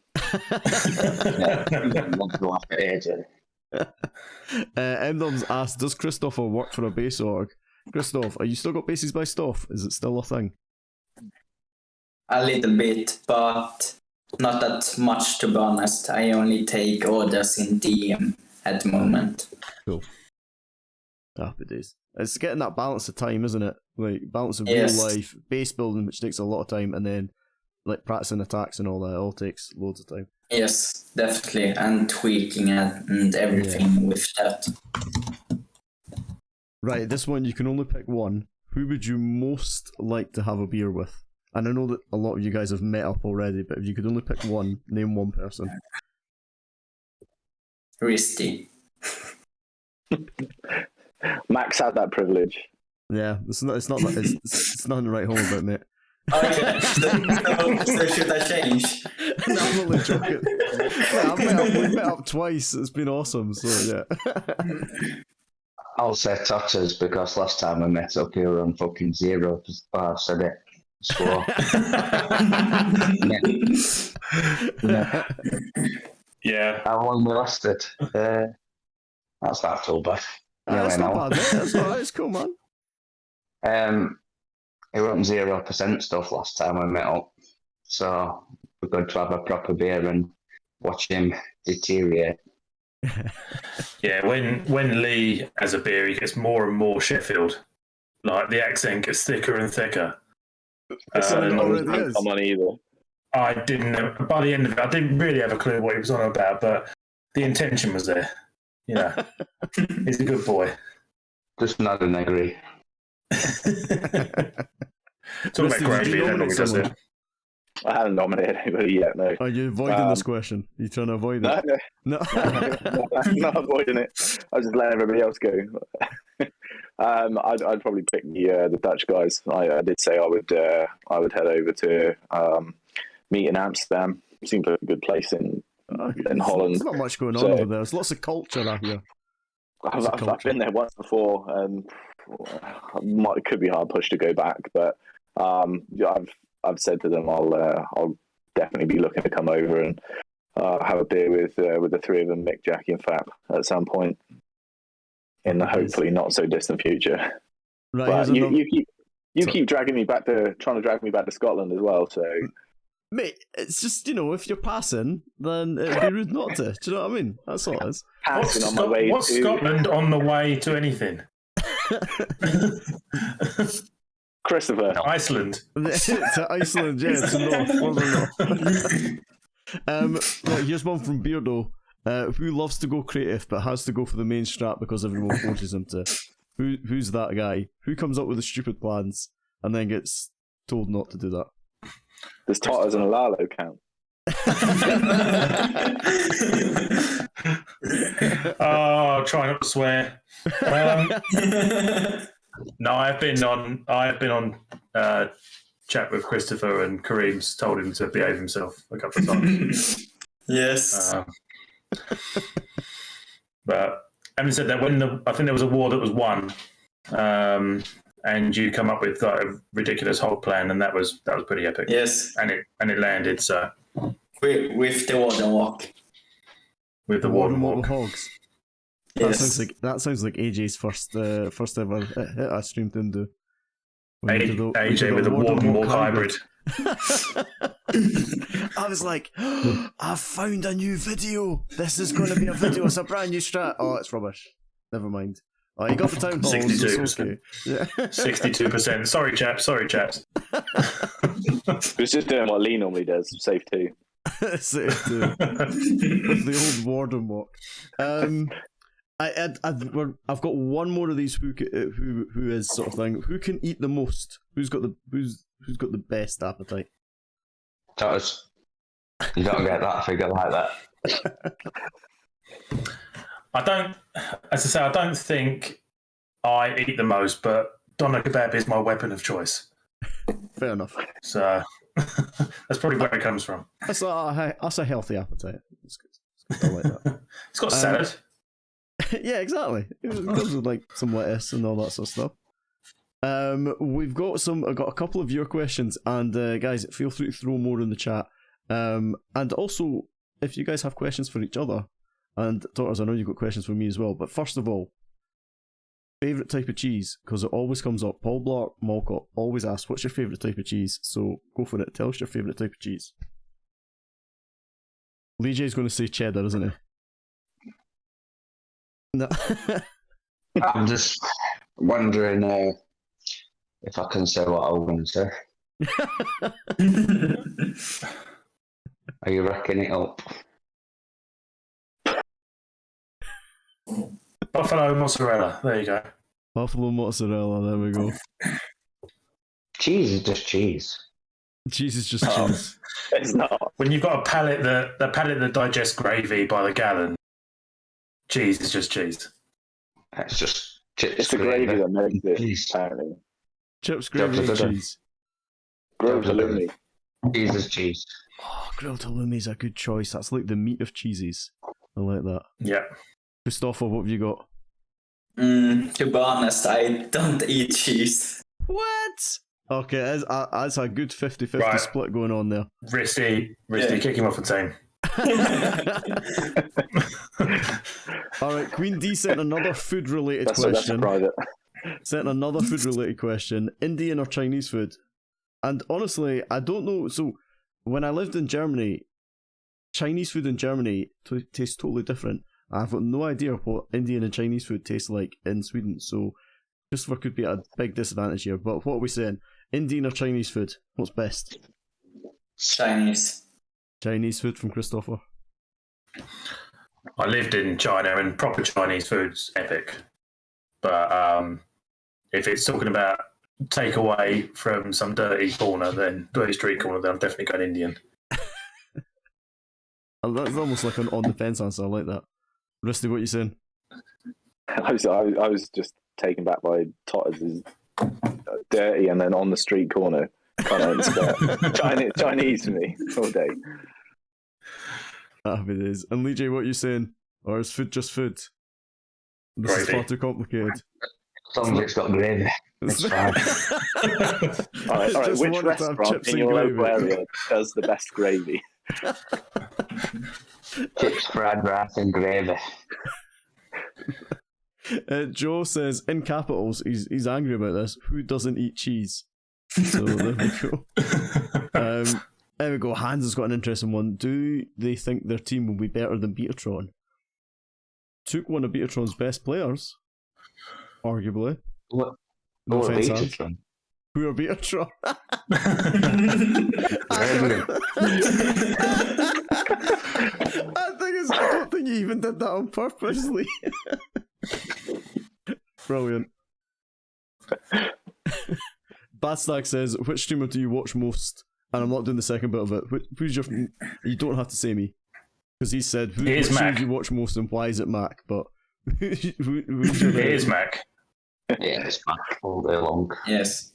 Want to laugh at AJ. Endom's asked, does Christoffer work for a base org? Christoph, are you still got bases by Stoff? Is it still a thing? A little bit, but not that much, to be honest. I only take orders in DM at the moment. Cool. Happy days. It's getting that balance of time, isn't it? Like, balance of Yes. real life, base building, which takes a lot of time, and then like practicing attacks and all that, it all takes loads of time. Yes, definitely, and tweaking and everything with that. Right, this one you can only pick one. Who would you most like to have a beer with? And I know that a lot of you guys have met up already, but if you could only pick one, name one person. Ristey. Max had that privilege. Yeah, it's nothing to write home about, mate. Okay, so should I change? No, I'm only joking. We've met up twice. It's been awesome. So yeah. I'll say Totters, because last time I met up here on fucking 0. I've said it. So, yeah. how long we lasted? That's not too bad. That's not bad, mate. That's alright. It's cool, man. It wasn't 0% stuff last time I met up, so we're going to have a proper beer and watch him deteriorate. Yeah, when Lee has a beer, he gets more and more Sheffield. Like, the accent gets thicker and thicker. Come on either. I didn't. By the end of it, I didn't really have a clue what he was on about, but the intention was there. You know, he's a good boy. Just not an agree. Talk about gravy, and then he does it. I haven't nominated anybody yet, no. Are you avoiding this question? Are you trying to avoid it? No. I'm not avoiding it. I was just letting everybody else go. I'd probably pick the Dutch guys. I did say I would head over to meet in Amsterdam. Seems like a good place in Holland. There's not much going on over there. There's lots of culture out here. I've been there once before, and it could be hard push to go back. But I've said to them I'll definitely be looking to come over and have a beer with the three of them, Mick, Jackie, and Fap, at some point in the hopefully not so distant future. Right, but you keep trying to drag me back to Scotland as well. So, mate, it's just, if you're passing, then it'd be rude not to. Do you know what I mean? That's all it is. Passing on my way what's to Scotland on the way to anything? Christoffer. Iceland. To Iceland, yeah, to north. Right, here's one from Beardo. Who loves to go creative but has to go for the main strat because everyone forces him to? Who's that guy? Who comes up with the stupid plans and then gets told not to do that? Does Totters and LaLo count? Oh, try not to swear. No, I've been on chat with Christoffer, and Kareem's told him to behave himself a couple of times. Yes. But having said that, I think there was a war that was won, and you come up with like a ridiculous whole plan, and that was pretty epic. Yes. And it landed. So with the Warden Walk. With the Warden Walk. Hogs. Yes. That sounds like AJ's first ever hit I streamed into. AJ with the Warden Walk hybrid. I was like, I've found a new video. This is going to be a video. It's a brand new strat. Oh, it's rubbish. Never mind. Oh, you got the town hall. 62%. Yeah. 62%. Sorry, chaps. It's just doing what Lee normally does. Save 2. Save 2. With the old Warden Walk. I've got one more of these who is sort of thing. Who can eat the most? Who's got the best appetite? Totters. You don't get that figure like that. I don't think I eat the most, but doner kebab is my weapon of choice. Fair enough. So that's probably where it comes from. That's a healthy appetite. It's good. I like that. It's got salad. Yeah, exactly. It comes with like some lettuce and all that sort of stuff. I've got a couple of your questions, and guys, feel free to throw more in the chat. And also, if you guys have questions for each other, and Totters, I know you've got questions for me as well. But first of all, favourite type of cheese, because it always comes up. Paul Block Malcott always asks, "What's your favourite type of cheese?" So go for it. Tell us your favourite type of cheese. Lee J's going to say cheddar, isn't he? No. I'm just wondering if I can say what I was going to say. Are you racking it up? Buffalo mozzarella. There you go. Buffalo mozzarella. There we go. Cheese is just cheese. Cheese is just cheese. It's not. When you've got a palate that digests gravy by the gallon, cheese is just cheese. It's just chips. It's the gravy that makes it, cheese. apparently. Chips, gravy, and cheese. Grilled halloumi. Cheese is cheese. Oh, grilled halloumi is a good choice. That's like the meat of cheeses. I like that. Yeah. Christoffer, what have you got? To be honest, I don't eat cheese. What? Okay, that's a good 50-50 split going on there. Ristey, kick him off the team. Alright, Queen D sent another food-related question. That's private. Sent another food-related question. Indian or Chinese food? And honestly, I don't know. So, when I lived in Germany, Chinese food in Germany tastes totally different. I've got no idea what Indian and Chinese food tastes like in Sweden, so Christoffer could be at a big disadvantage here. But what are we saying? Indian or Chinese food? What's best? Chinese. Chinese food from Christoffer. I lived in China, and proper Chinese food's epic. But if it's talking about takeaway from some dirty street corner, then I'm definitely going Indian. That's almost like an on the fence answer. I like that. Ristey, what are you saying? I was just taken back by Totters' dirty and then on the street corner comments. But Chinese for me all day. Happy days. And Lee J, what are you saying? Or is food just food? This is far too complicated. As long as it's got gravy, it's fine. all right. Which restaurant in your local area does the best gravy? Chips, fried rice, and gravy. Joe says, in capitals, he's angry about this. Who doesn't eat cheese? So there we go. There we go. Hans has got an interesting one. Do they think their team will be better than Beatatron? Took one of Beatatron's best players, arguably. What? No What offense, Hans. Beatatron? Who are Beatatron? I don't think you even did that on purpose, Lee. Brilliant. Badstag says, which streamer do you watch most? And I'm not doing the second bit of it. Who's your... You don't have to say me. Because he said, which streamer do you watch most and why is it Mack? But who's your... It is Mack. Yeah, it's Mack all day long. Yes.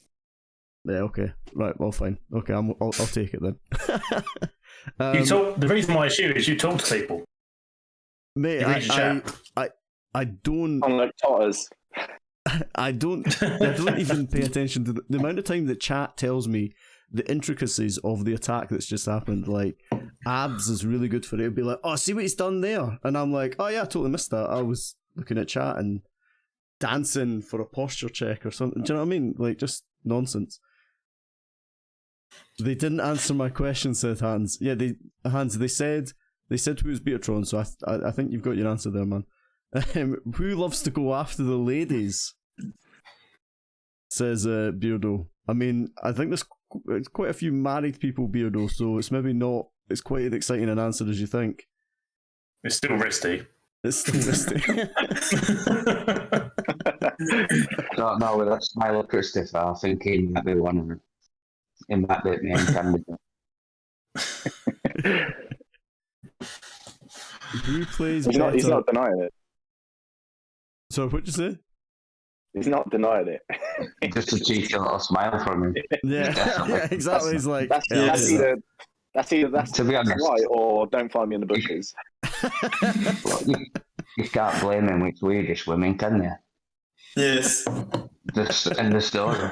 Yeah, okay. Right, well, fine. Okay, I'll take it then. The reason why I shoot is you talk to people. Mate, You read your chat. I don't... Unlike Totters. I don't even pay attention to the amount of time that chat tells me the intricacies of the attack that's just happened. Like, Abs is really good for it. It'll be like, oh, see what he's done there? And I'm like, oh yeah, I totally missed that. I was looking at chat and dancing for a posture check or something. Do you know what I mean? Like, just nonsense. They didn't answer my question, said Hans. Yeah, they said who was Beatron, so I think you've got your answer there, man. Who loves to go after the ladies? Says Beardo. I mean, I think there's quite a few married people, Beardo, so it's maybe not as quite as exciting an answer as you think. It's still Ristey. It's still Ristey. Don't know with that smile of Christoffer. I think he might be one of them. He might be the main candidate. Who plays He's not denying it. So what'd you say? He's not denying it. Just a cheeky little smile from him. Yeah, exactly. He's like, that's either to be honest, right, or don't find me in the bushes. You can't blame him with Swedish women, can you? Yes. Just end the story.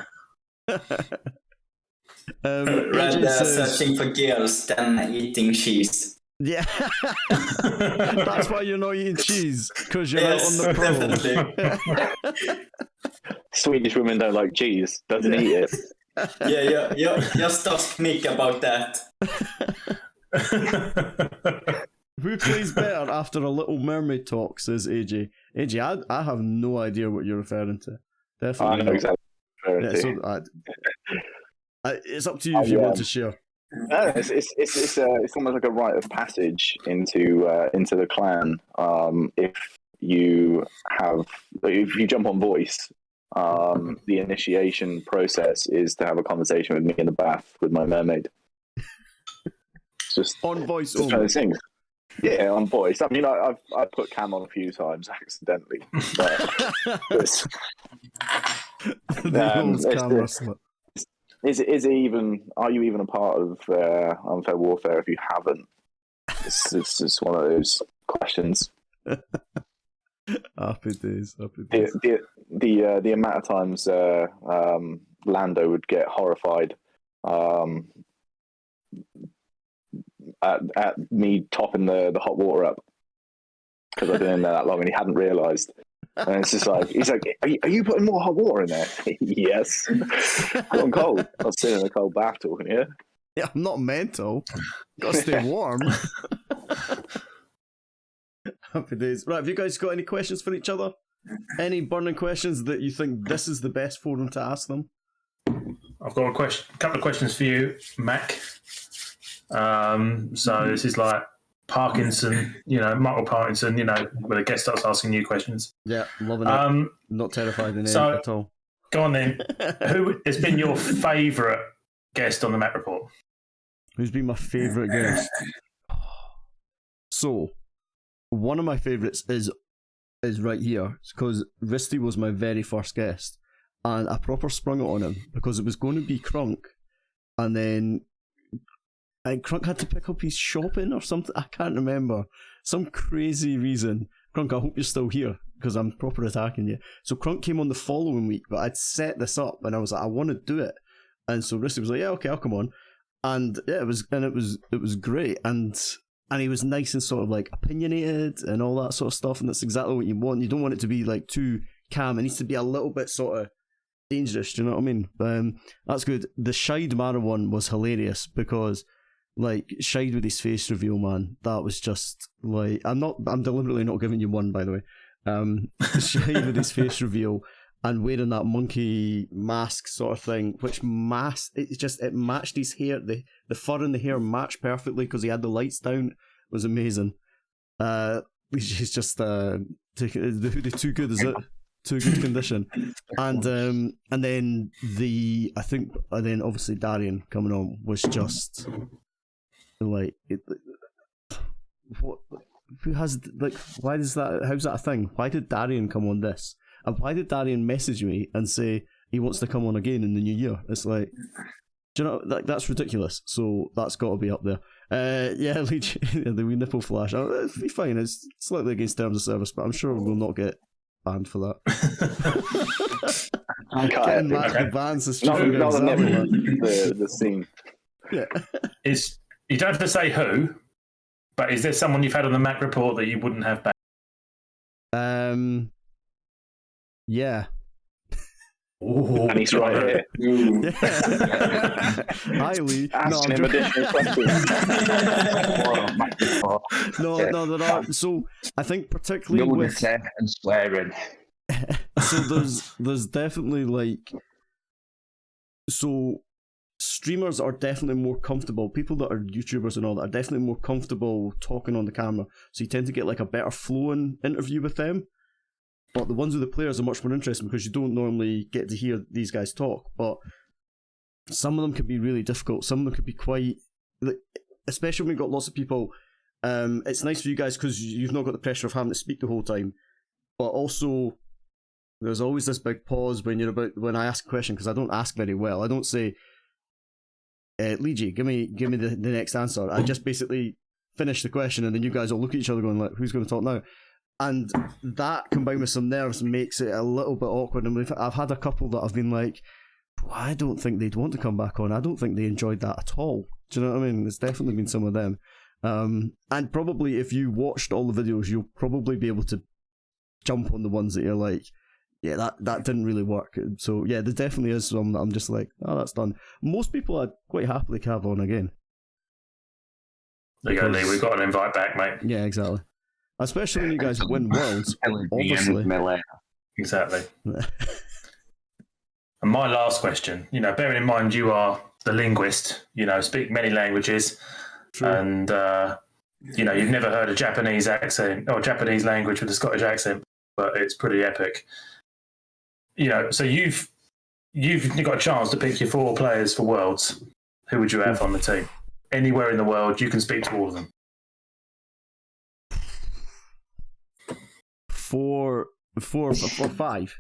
Rather searching for girls than eating cheese. Yeah. That's why you're not eating cheese, because you're out on the prowl. Swedish women don't like cheese, doesn't eat it. Yeah, just ask Nick about that. Who plays better after a Little Mermaid talk, says AJ. AJ, I have no idea what you're referring to. Definitely I know exactly what you're referring to. It's up to you if you want to share. No, it's almost like a rite of passage into the clan. If you jump on voice, the initiation process is to have a conversation with me in the bath with my mermaid. It's just on voice. Just one of those things. Yeah, on voice. I mean, I've put Cam on a few times accidentally, but Is it even? Are you even a part of Unfair Warfare if you haven't? It's just one of those questions. Happy days. The amount of times Lando would get horrified at me topping the hot water up because I've been in there that long and he hadn't realised. And it's just like, he's like, are you putting more hot water in there? Yes. I'm cold. I'm sitting in a cold bath talking here. Yeah, I'm not mental. Gotta stay warm. Happy days. Right, have you guys got any questions for each other? Any burning questions that you think this is the best forum to ask them? I've got a couple of questions for you, Mac. So this is like Parkinson, Michael Parkinson, where the guest starts asking you questions. Yeah, loving it. Not terrified in any at all. Go on then. Who has been your favourite guest on the Mack Report? Who's been my favourite guest? So, one of my favourites is right here, because Ristey was my very first guest, and I proper sprung it on him because it was going to be Crunk, and then Crunk had to pick up his shopping or something. I can't remember. Some crazy reason. Crunk, I hope you're still here because I'm proper attacking you. So Crunk came on the following week, but I'd set this up and I was like, I want to do it. And so Ristey was like, yeah, okay, I'll come on. And yeah, it was great. And he was nice and sort of like opinionated and all that sort of stuff. And that's exactly what you want. You don't want it to be like too calm. It needs to be a little bit sort of dangerous. Do you know what I mean? That's good. The Shide Mara one was hilarious because like Shide with his face reveal, man, that was just like, I'm deliberately not giving you one, by the way. Shide with his face reveal and wearing that monkey mask sort of thing, which it matched his hair. The fur in the hair matched perfectly because he had the lights down. It was amazing. He's just the too good, is it? Too good condition. And then obviously Darian coming on was just like what? Who has like? Why is that? How's that a thing? Why did Darian come on this? And why did Darian message me and say he wants to come on again in the new year. It's like, do you know, that's ridiculous. So that's got to be up there. Yeah, Leech, the wee nipple flash. It'll be fine. It's slightly against terms of service, but I'm sure we'll not get banned for that. Getting Matt the bans is not the nipple, the scene. Yeah. You don't have to say who, but is there someone you've had on the Mack Report that you wouldn't have back? Yeah. Ooh, and he's right here. Hi, Lee. Asking him additional questions. No, there are. So I think particularly with and swearing. So there's definitely like, so streamers are definitely more comfortable. People that are YouTubers and all that are definitely more comfortable talking on the camera. So you tend to get like a better flowing interview with them. But the ones with the players are much more interesting because you don't normally get to hear these guys talk. But some of them can be really difficult. Some of them could be quite, especially when we've got lots of people. It's nice for you guys because you've not got the pressure of having to speak the whole time. But also, there's always this big pause when I ask a question, because I don't ask very well. I don't say, Lee J, give me the next answer. I just basically finish the question, and then you guys all look at each other going like, who's going to talk now? And that, combined with some nerves, makes it a little bit awkward. And I've had a couple that have been like, I don't think they'd want to come back on. I don't think they enjoyed that at all. Do you know what I mean? There's definitely been some of them. And probably if you watched all the videos, you'll probably be able to jump on the ones that you're like, yeah, that didn't really work. So yeah, there definitely is some that I'm just like, oh, that's done. Most people I'd quite happily have on again. There you go, Lee. We've got an invite back, mate. Yeah, exactly. Especially when you guys win worlds, obviously. Exactly. And my last question, bearing in mind you are the linguist, speak many languages. True. And, you've never heard a Japanese accent or Japanese language with a Scottish accent, but it's pretty epic. So you've got a chance to pick your 4 players for Worlds. Who would you have on the team? Anywhere in the world, you can speak to all of them. 4 or 5.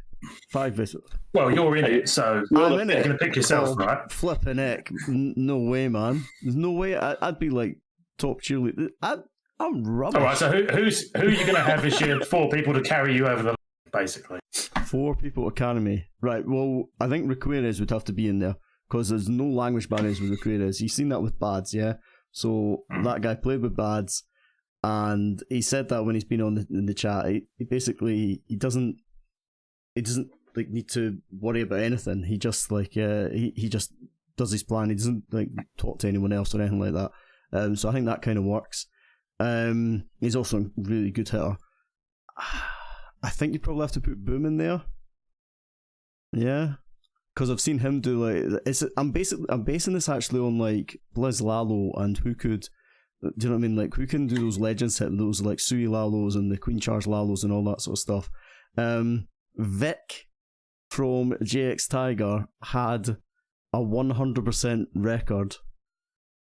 5 is. Well, you're in it, so you're going to pick yourself, right? Flipping heck. No way, man. There's no way. I'd be like top cheerleader. I'm rubbish. All right, so who are you going to have this year? 4 people to carry you over the line, basically. 4 people to carry me. Right, well, I think Requires would have to be in there because there's no language barriers with Requires. You've seen that with Bads, yeah? So that guy played with Bads. And he said that when he's been in the chat, he basically he doesn't like need to worry about anything. He just he just does his plan. He doesn't like talk to anyone else or anything like that. So I think that kind of works. He's also a really good hitter. I think you probably have to put Boom in there. Yeah, because I've seen him do like I'm basing this actually on like Blizz LaLo and who could. Do you know what I mean? Like, who can do those legends hit, those like Sui LaLos and the Queen Charge LaLos and all that sort of stuff? Vic from JX Tiger had a 100% record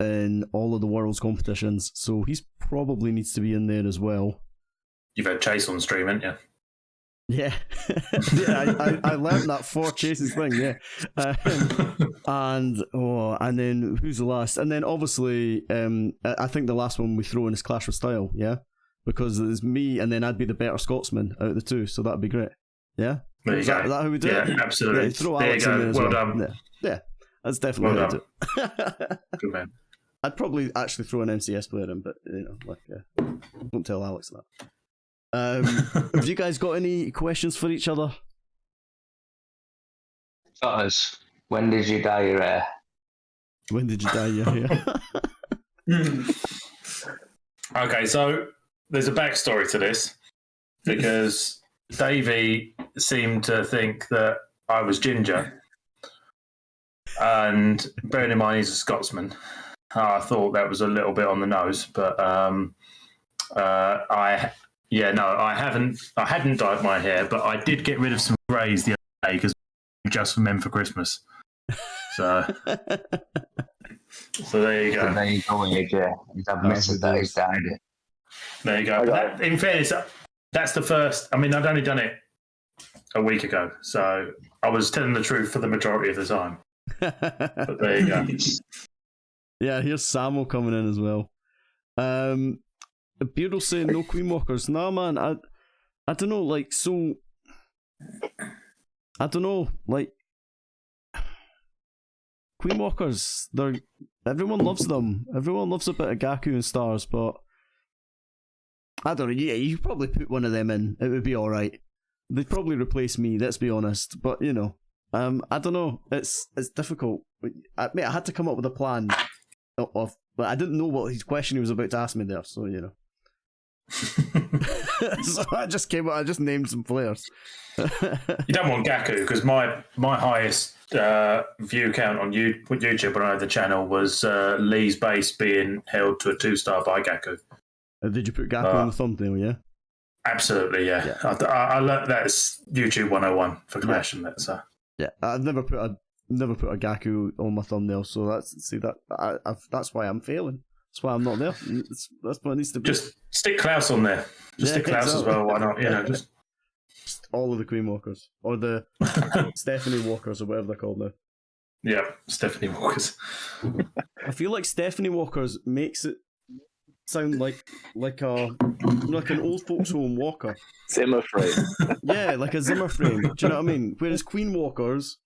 in all of the world's competitions, so he's probably needs to be in there as well. You've had Chase on stream, haven't you? Yeah, yeah. I learned that 4 chases thing. Yeah, and then who's the last? And then obviously, I think the last one we throw in is Clash of Style. Yeah, because it's me, and then I'd be the better Scotsman out of the 2, so that'd be great. Yeah, there you go. Is that how we do it? Yeah, absolutely. Yeah, throw Alex in there as well. Done. Yeah, that's definitely well how to do it. Good man. I'd probably actually throw an MCS player in, but don't tell Alex that. Have you guys got any questions for each other? Totters, when did you dye your hair? When did you dye your hair? Okay, so there's a backstory to this because Davey seemed to think that I was ginger, and bearing in mind he's a Scotsman, I thought that was a little bit on the nose, but I hadn't dyed my hair, but I did get rid of some greys the other day because just for men for Christmas. So there you go. There you go, AJ. He's admitted that he's dyed it. There you go. In fairness, that's the first. I mean, I'd only done it a week ago, so I was telling the truth for the majority of the time. But there you go. Yeah, here's Samuel coming in as well. Beardle saying no Queen Walkers. Nah, man, I don't know, like, so... I don't know, like... Queen Walkers, everyone loves them. Everyone loves a bit of Gaku and stars, but... I don't know, yeah, you could probably put one of them in. It would be alright. They'd probably replace me, let's be honest. But, you know, I don't know. It's difficult. I had to come up with a plan of... But I didn't know what his question he was about to ask me there, so, you know. So I just came up, I just named some players. You don't want Gaku, because my highest view count on YouTube when I had the channel was Lee's base being held to a 2-star by Gaku. Did you put Gaku on the thumbnail, yeah? Absolutely, yeah. I learned that's YouTube 101 for Clash and that. So yeah, I've never put a Gaku on my thumbnail, so that's why I'm failing. That's why I'm not there. That's what it needs to be. Just stick Klaus on there. Stick Klaus as well. Why not? You know, just all of the Queen Walkers or the Stephanie Walkers or whatever they're called now. Yeah, Stephanie Walkers. I feel like Stephanie Walkers makes it sound like an old folks home walker. Zimmer frame. Yeah, like a Zimmer frame. Do you know what I mean? Whereas Queen Walkers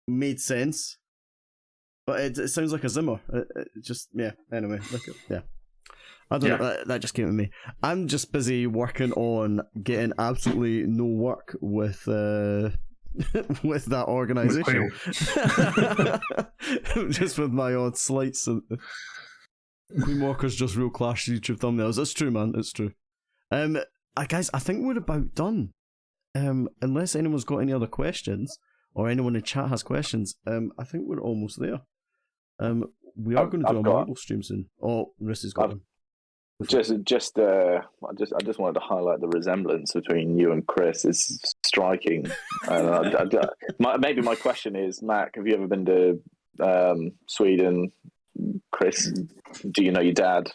made sense, but it sounds like a Zimmer. It just, yeah. Anyway, yeah. I don't know. That just came to me. I'm just busy working on getting absolutely no work with with that organisation. Just with my odd slights. Queen Walker's just real Clash YouTube thumbnails. It's true, man. It's true. Guys, I think we're about done. Unless anyone's got any other questions, or anyone in chat has questions, I think we're almost there. We are going to do a mobile stream soon. Oh, Ristey's got one. I just wanted to highlight the resemblance between you and Chris. It's striking. Maybe my question is, Mac, have you ever been to Sweden? Chris, do you know your dad?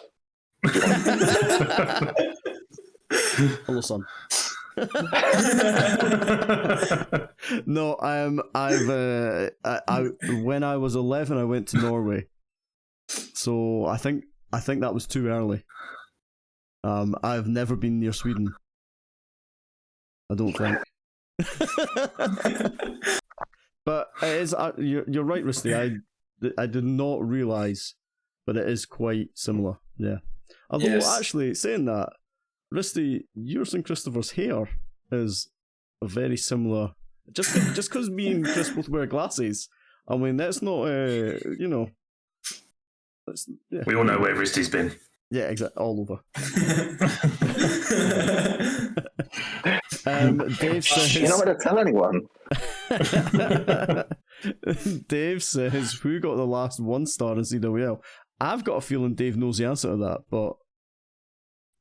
Hello, son. No, when I was 11, I went to Norway. So I think that was too early. I've never been near Sweden. I don't think. But it is. You're right, Ristey. I did not realise, but it is quite similar. Yeah. Although actually, saying that, Ristey, yours and Christoffer's hair is very similar. Just because me and Chris both wear glasses, I mean that's not you know. Yeah. We all know where Ristey's been. Yeah, exactly. All over. Dave says... You're not going to tell anyone. Dave says, who got the last 1-star in CWL? I've got a feeling Dave knows the answer to that, but...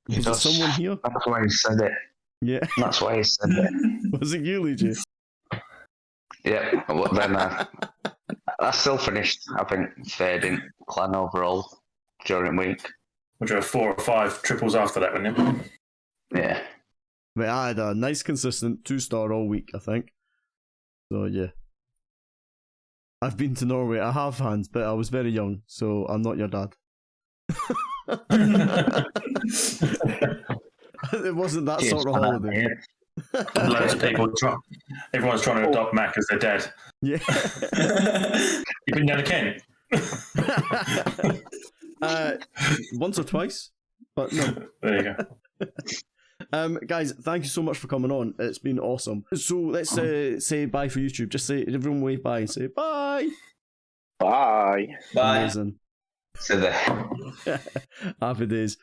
Is there someone here? That's why he said it. Yeah. That's why he said it. Was it you, Lee J? Yeah, but then I still finished, I think, third in clan overall during the week. Would you have 4 or 5 triples after that, wouldn't you? Yeah. But I had a nice, consistent 2-star all week, I think. So, yeah. I've been to Norway. I have, Hans, but I was very young, so I'm not your dad. It wasn't that sort of holiday. Loads of people everyone's trying to adopt Mac as their dad. Yeah. You've been down to Kent? Once or twice, but no. There you go. Guys, thank you so much for coming on. It's been awesome. So let's say bye for YouTube. Just say, everyone wave bye and say bye. Bye. Bye. Amazing. So there. Happy days.